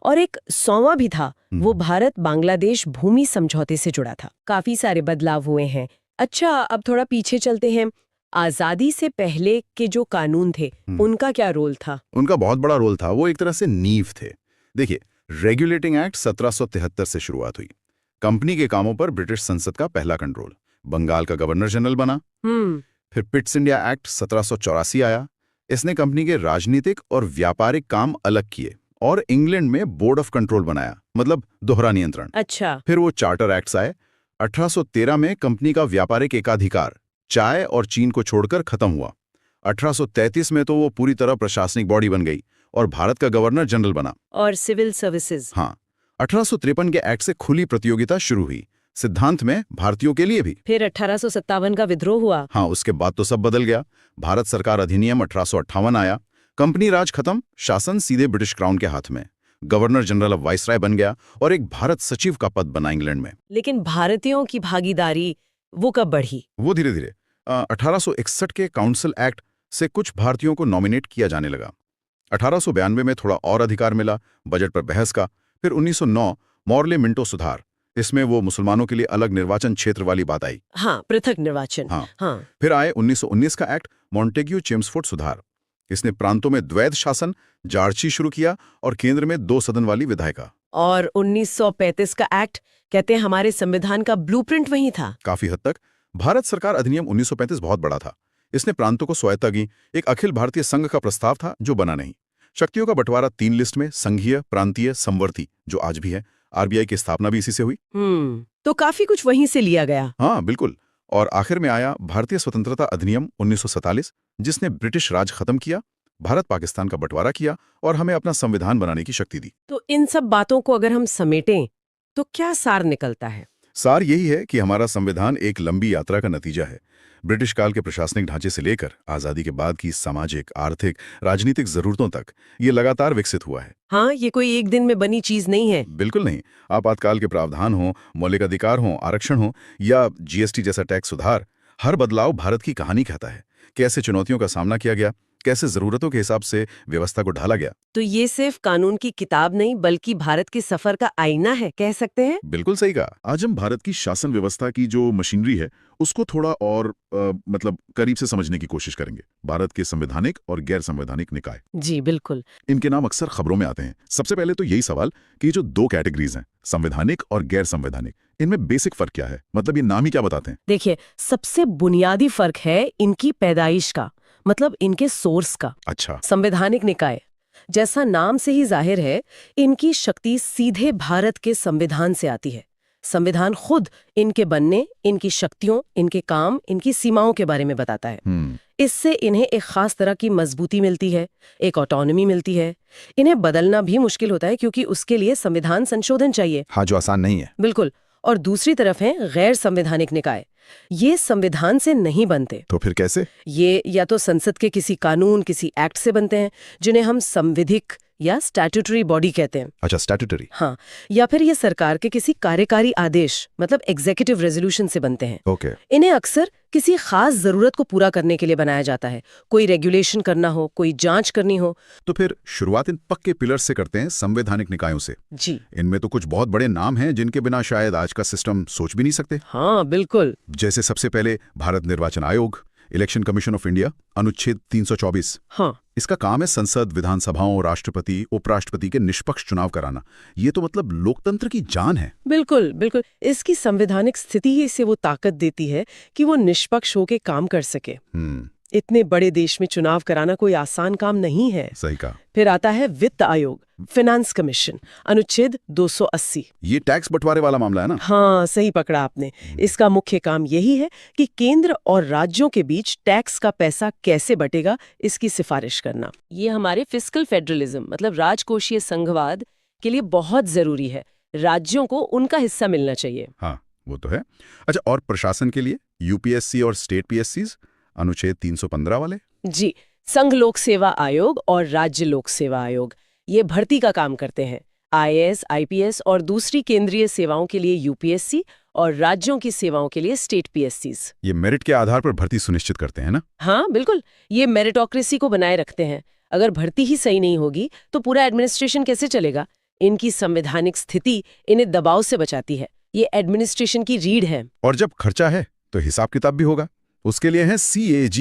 और एक 100वां भी था, वो भारत बांग्लादेश भूमि समझौते से जुड़ा था। काफी सारे बदलाव हुए हैं। अच्छा, अब थोड़ा पीछे चलते हैं। आजादी से पहले के जो कानून थे उनका क्या रोल था? उनका बहुत बड़ा रोल था। वो एक तरह से नींव थे। देखिए, रेगुलेटिंग एक्ट 1773 से शुरुआत हुई। कंपनी के कामों पर ब्रिटिश संसद का पहला कंट्रोल। बंगाल का गवर्नर जनरल बना। फिर पिट्स इंडिया एक्ट 1784 आया। इसने कंपनी के राजनीतिक और व्यापारिक काम अलग किए और इंग्लैंड में बोर्ड ऑफ कंट्रोल बनाया, मतलब दोहरा नियंत्रण। अच्छा। फिर वो चार्टर एक्ट्स आए। 1813 में कंपनी का व्यापारिक एकाधिकार चाय और चीन को छोड़कर खत्म हुआ। 1833 में तो वो पूरी तरह प्रशासनिक बॉडी बन गई और भारत का गवर्नर जनरल बना। और सिविल सर्विसेज। हाँ, 1853 के एक्ट से खुली प्रतियोगिता शुरू हुई, सिद्धांत में भारतीयों के लिए भी। फिर 1857 का विद्रोह हुआ। हाँ, उसके बाद तो सब बदल गया। भारत सरकार अधिनियम 1858 आया। कंपनी राज खत्म, शासन सीधे ब्रिटिश क्राउन के हाथ में। गवर्नर जनरल अब वाइसराय बन गया और एक भारत सचिव का पद बना इंग्लैंड में। लेकिन भारतीयों की भागीदारी वो कब बढ़ी? वो धीरे धीरे 1861 के काउंसिल एक्ट से कुछ भारतीयों को नॉमिनेट किया जाने लगा। 1892 में थोड़ा और अधिकार मिला, बजट पर बहस का। फिर 1909 मॉर्ले मिंटो सुधार, इसमें वो मुसलमानों के लिए अलग निर्वाचन क्षेत्र वाली बात आई। हाँ, पृथक निर्वाचन। हाँ। फिर आए 1919 का एक्ट मॉन्टेग्यू चेम्सफोर्ड सुधार। इसने प्रांतों में द्वैध शासन जार्ची शुरू किया और केंद्र में 2 सदन वाली विधायिका। और 1935 का एक्ट कहते हैं हमारे संविधान का ब्लूप्रिंट वही था। काफी हद तक। भारत सरकार अधिनियम 1935 बहुत बड़ा था। इसने प्रांतों को स्वायत्ता की। एक अखिल भारतीय संघ का प्रस्ताव था जो बना नहीं। शक्तियों का बंटवारा 3 लिस्ट में, संघीय, प्रांतीय, समवर्ती, जो आज भी है। आरबीआई की स्थापना भी इसी से हुई। तो काफी कुछ वहीं से लिया गया। हाँ बिल्कुल। और आखिर में आया भारतीय स्वतंत्रता अधिनियम 1947, जिसने ब्रिटिश राज खत्म किया, भारत पाकिस्तान का बंटवारा किया और हमें अपना संविधान बनाने की शक्ति दी। तो इन सब बातों को अगर हम समेटें तो क्या सार निकलता है? सार यही है कि हमारा संविधान एक लंबी यात्रा का नतीजा है। ब्रिटिश काल के प्रशासनिक ढांचे से लेकर आजादी के बाद की सामाजिक, आर्थिक, राजनीतिक जरूरतों तक ये लगातार विकसित हुआ है। हाँ, ये कोई एक दिन में बनी चीज नहीं है। बिल्कुल नहीं। आपातकाल के प्रावधान हो, मौलिक अधिकार हो, आरक्षण हो या जीएसटी जैसा टैक्स सुधार, हर बदलाव भारत की कहानी कहता है। कैसे चुनौतियों का सामना किया गया, कैसे जरूरतों के हिसाब से व्यवस्था को ढाला गया। तो ये सिर्फ कानून की किताब नहीं बल्कि भारत के सफर का आईना है, कह सकते हैं। बिल्कुल सही कहा। आज हम भारत की शासन व्यवस्था की जो मशीनरी है उसको थोड़ा और मतलब करीब से समझने की कोशिश करेंगे। भारत के संवैधानिक और गैर संवैधानिक निकाय, जी बिल्कुल, इनके नाम अक्सर खबरों में आते हैं। सबसे पहले तो यही सवाल कि जो 2 कैटेगरीज हैं, संवैधानिक और गैर संवैधानिक, इनमें बेसिक फर्क क्या है? मतलब ये नाम ही क्या बताते हैं? देखिए, सबसे बुनियादी फर्क है इनकी पैदाइश का, मतलब इनके सोर्स का। अच्छा। संवैधानिक निकाय, जैसा नाम से ही जाहिर है, इनकी शक्ति सीधे भारत के संविधान से आती है। संविधान खुद इनके बनने, इनकी शक्तियों, इनके काम, इनकी सीमाओं के बारे में बताता है। इससे इन्हें एक खास तरह की मजबूती मिलती है, एक ऑटोनॉमी मिलती है। इन्हें बदलना भी मुश्किल होता है क्योंकि उसके लिए संविधान संशोधन चाहिए। हाँ, जो आसान नहीं है। बिल्कुल। और दूसरी तरफ है गैर संवैधानिक निकाय, ये संविधान से नहीं बनते। तो फिर कैसे? ये या तो संसद के किसी कानून, किसी एक्ट से बनते हैं, जिन्हें हम संविधिक या स्टैट्यूटरी बॉडी कहते हैं। अच्छा, स्टैट्यूटरी। हाँ, या फिर ये सरकार के किसी कार्यकारी आदेश मतलब एग्जीक्यूटिव रेजोल्यूशन से बनते हैं। ओके। इन्हें अक्सर किसी खास जरूरत को पूरा करने के लिए बनाया जाता है, कोई रेगुलेशन करना हो, कोई जांच करनी हो। तो फिर शुरुआत इन पक्के पिलर्स से करते हैं, संवैधानिक निकायों से। जी इनमें तो कुछ बहुत बड़े नाम हैं जिनके बिना शायद आज का सिस्टम सोच भी नहीं सकते। हाँ बिल्कुल। जैसे सबसे पहले भारत निर्वाचन आयोग, इलेक्शन कमीशन ऑफ इंडिया, अनुच्छेद 324। हाँ इसका काम है संसद, विधानसभाओं, राष्ट्रपति, उपराष्ट्रपति के निष्पक्ष चुनाव कराना। ये तो मतलब लोकतंत्र की जान है। बिल्कुल बिल्कुल। इसकी संवैधानिक स्थिति ही इसे वो ताकत देती है कि वो निष्पक्ष होकर काम कर सके। इतने बड़े देश में चुनाव कराना कोई आसान काम नहीं है। सही कहा। फिर आता है वित्त आयोग, फाइनेंस कमीशन, अनुच्छेद 280। ये टैक्स बंटवारे वाला मामला है ना? हाँ सही पकड़ा आपने। इसका मुख्य काम यही है कि केंद्र और राज्यों के बीच टैक्स का पैसा कैसे बटेगा, इसकी सिफारिश करना। ये हमारे फिस्कल फेडरलिज्म मतलब राजकोषीय संघवाद के लिए बहुत जरूरी है। राज्यों को उनका हिस्सा मिलना चाहिए। हाँ वो तो है। अच्छा, और प्रशासन के लिए यूपीएससी और स्टेट पीएससीज, अनुच्छेद 315 वाले? जी, संघ लोक सेवा आयोग और राज्य लोक सेवा आयोग ये भर्ती का काम करते हैं। आईएएस, आईपीएस और दूसरी केंद्रीय सेवाओं के लिए यूपीएससी और राज्यों की सेवाओं के लिए स्टेट पीएससीज। ये मेरिट के आधार पर भर्ती सुनिश्चित करते हैं ना? हाँ बिल्कुल। ये मेरिटोक्रेसी को बनाए रखते हैं। अगर भर्ती ही सही नहीं होगी तो पूरा एडमिनिस्ट्रेशन कैसे चलेगा? इनकी संवैधानिक स्थिति इन्हें दबाव से बचाती है। ये एडमिनिस्ट्रेशन की रीढ़ है। और जब खर्चा है तो हिसाब किताब भी होगा। उसके लिए है CAG,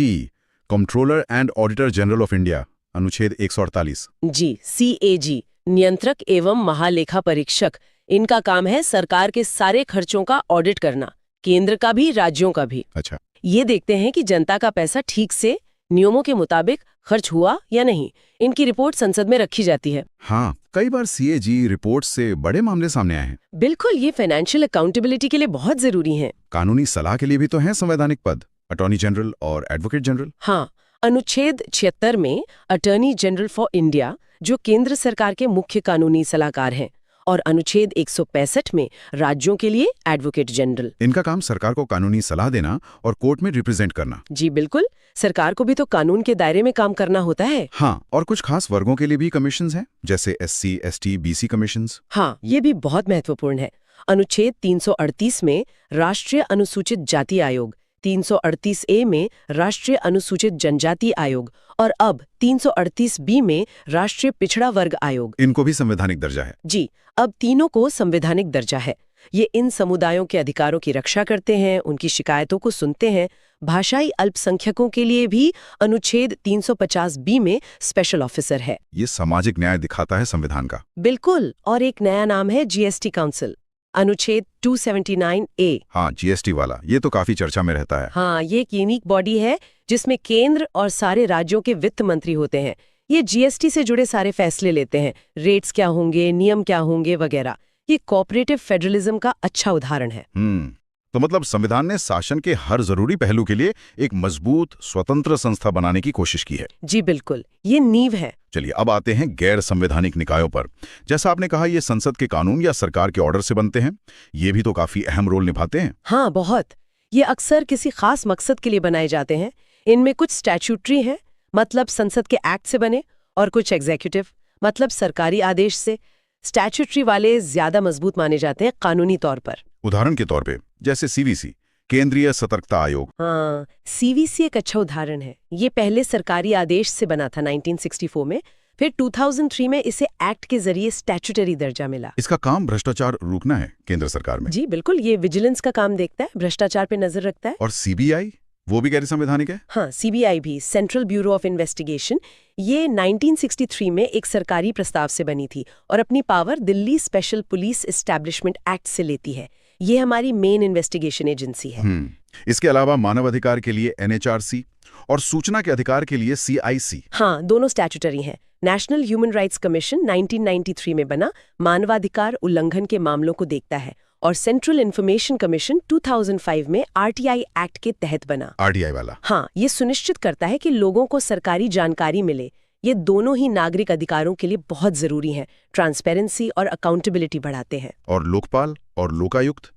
controller and auditor general of India, अनुच्छेद 148। जी, CAG नियंत्रक एवं महालेखा परीक्षक। इनका काम है सरकार के सारे खर्चों का ऑडिट करना, केंद्र का भी, राज्यों का भी। अच्छा। ये देखते हैं कि जनता का पैसा ठीक से नियमों के मुताबिक खर्च हुआ या नहीं। इनकी रिपोर्ट संसद में रखी जाती है। हाँ, कई बार CAG रिपोर्ट से बड़े मामले सामने आए हैं। बिल्कुल, ये फाइनेंशियल अकाउंटेबिलिटी के लिए बहुत जरूरी है। कानूनी सलाह के लिए भी तो हैं संवैधानिक पद, अटॉर्नी जनरल और एडवोकेट जनरल। हाँ, अनुच्छेद 76 में अटॉर्नी जनरल फॉर इंडिया जो केंद्र सरकार के मुख्य कानूनी सलाहकार हैं, और अनुच्छेद 165 में राज्यों के लिए एडवोकेट जनरल। इनका काम सरकार को कानूनी सलाह देना और कोर्ट में रिप्रेजेंट करना। जी बिल्कुल, सरकार को भी तो कानून के दायरे में काम करना होता है। हाँ, और कुछ खास वर्गों के लिए भी कमीशंस हैं, जैसे SC, ST, BC कमीशंस। हाँ, ये भी बहुत महत्वपूर्ण है। अनुच्छेद 338 में राष्ट्रीय अनुसूचित जाति आयोग, 338A में राष्ट्रीय अनुसूचित जनजाति आयोग और अब 338B में राष्ट्रीय पिछड़ा वर्ग आयोग। इनको भी संवैधानिक दर्जा है। जी, अब तीनों को संवैधानिक दर्जा है। ये इन समुदायों के अधिकारों की रक्षा करते हैं, उनकी शिकायतों को सुनते हैं। भाषाई अल्पसंख्यकों के लिए भी अनुच्छेद 350B में स्पेशल ऑफिसर है। ये सामाजिक न्याय दिखाता है संविधान का। बिल्कुल, और एक नया नाम है GST काउंसिल, अनुच्छेद 279A। हाँ, GST वाला, ये तो काफी चर्चा में रहता है। हाँ, ये एक यूनिक बॉडी है जिसमें केंद्र और सारे राज्यों के वित्त मंत्री होते हैं। ये GST से जुड़े सारे फैसले लेते हैं, रेट्स क्या होंगे, नियम क्या होंगे वगैरह। ये कोऑपरेटिव फेडरलिज्म का अच्छा उदाहरण है। तो मतलब संविधान ने शासन के हर जरूरी पहलू के लिए एक मजबूत स्वतंत्र संस्था बनाने की कोशिश की है। जी बिल्कुल, ये नींव है। चलिए अब आते हैं गैर संवैधानिक निकायों पर। जैसा आपने कहा, ये संसद के कानून या सरकार के ऑर्डर से बनते हैं। ये भी तो काफी अहम रोल निभाते हैं। हाँ बहुत। ये अक्सर किसी खास मकसद के लिए बनाए जाते हैं। इनमें कुछ स्टैट्यूटरी हैं, मतलब संसद के एक्ट से बने, और कुछ एग्जीक्यूटिव मतलब सरकारी आदेश से। स्टैट्यूटरी वाले ज्यादा मजबूत माने जाते हैं कानूनी तौर पर। उदाहरण के तौर पे जैसे CVC, केंद्रीय सतर्कता आयोग। हाँ, CVC एक अच्छा उदाहरण है। ये पहले सरकारी आदेश से बना था 1964 में, फिर 2003 में इसे एक्ट के जरिए स्टैट्यूटरी दर्जा मिला। इसका काम भ्रष्टाचार रोकना है केंद्र सरकार में। जी बिल्कुल, ये विजिलेंस का काम देखता है, भ्रष्टाचार पे नजर रखता है। और CBI, वो भी गैर संवैधानिक है? हाँ, CBI भी, सेंट्रल ब्यूरो ऑफ इन्वेस्टिगेशन। ये 1963 में एक सरकारी प्रस्ताव से बनी थी और अपनी power Delhi special police establishment act से लेती है। ये हमारी मेन इन्वेस्टिगेशन एजेंसी है। इसके अलावा मानवाधिकार के लिए NHRC और सूचना के अधिकार के लिए CIC। हाँ, दोनों स्टैट्यूटरी हैं। नेशनल ह्यूमन राइट्स कमीशन 1993 में बना, मानवाधिकार उल्लंघन के मामलों को देखता है, और सेंट्रल इंफॉर्मेशन कमीशन 2005 में RTI एक्ट के तहत बना। RTI वाला? हाँ, ये सुनिश्चित करता है कि लोगों को सरकारी जानकारी मिले। ये दोनों ही नागरिक अधिकारों के लिए बहुत जरूरी हैं। ट्रांसपेरेंसी और अकाउंटेबिलिटी बढ़ाते हैं। और लोकपाल और लोकायुक्त,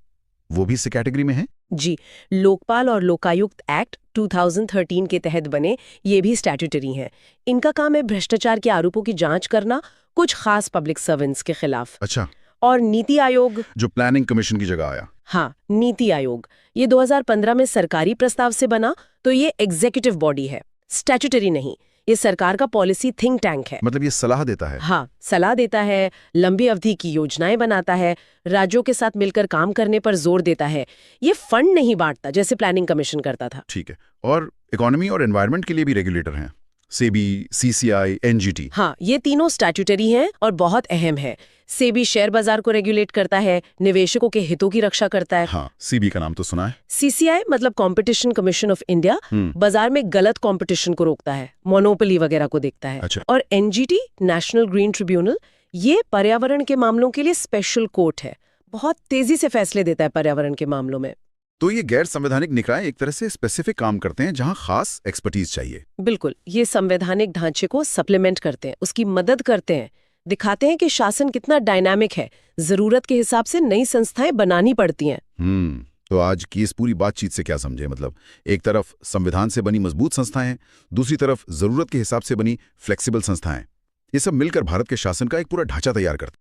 वो भी इस कैटेगरी में है? जी, लोकपाल और लोकायुक्त एक्ट 2013 के तहत बने ये भी स्टैट्यूटरी हैं। इनका काम है भ्रष्टाचार के आरोपों की जांच करना, कुछ खास पब्लिक सर्वेंट्स के खिलाफ। अच्छा, और नीति आयोग, जो प्लानिंग कमीशन की जगह आया। हाँ, नीति आयोग, ये 2015 में सरकारी प्रस्ताव से बना, तो ये एग्जीक्यूटिव बॉडी है, स्टैट्यूटरी नहीं। ये सरकार का पॉलिसी थिंक टैंक है। मतलब ये सलाह देता है। हाँ, सलाह देता है, लंबी अवधि की योजनाएं बनाता है, राज्यों के साथ मिलकर काम करने पर जोर देता है। ये फंड नहीं बांटता जैसे प्लानिंग कमीशन करता था। ठीक है। और इकोनॉमी और एनवायरनमेंट के लिए भी रेगुलेटर हैं, सेबी, सीसीआई, एनजीटी। हाँ, ये तीनों स्टैट्यूटरी हैं और बहुत अहम है। सेबी शेयर बाजार को रेगुलेट करता है, निवेशकों के हितों की रक्षा करता है। हाँ, सीबी का नाम तो सुना है। सीसीआई मतलब कंपटीशन कमीशन ऑफ इंडिया, बाजार में गलत कंपटीशन को रोकता है, मोनोपोली वगैरह को देखता है। अच्छा। और एनजीटी, नेशनल ग्रीन ट्रिब्यूनल, ये पर्यावरण के मामलों के लिए स्पेशल कोर्ट है, बहुत तेजी से फैसले देता है पर्यावरण के मामलों में। तो ये गैर संवैधानिक निकाय एक तरह से स्पेसिफिक काम करते हैं जहां खास एक्सपर्टीज चाहिए। बिल्कुल, ये संवैधानिक ढांचे को सप्लीमेंट करते हैं, उसकी मदद करते हैं, दिखाते हैं कि शासन कितना डायनामिक है, जरूरत के हिसाब से नई संस्थाएं बनानी पड़ती हैं। तो आज की इस पूरी बातचीत से क्या समझे? मतलब एक तरफ संविधान से बनी मजबूत संस्थाएं हैं, दूसरी तरफ जरूरत के हिसाब से बनी फ्लेक्सिबल संस्थाएं। ये सब मिलकर भारत के शासन का एक पूरा ढांचा तैयार करते हैं।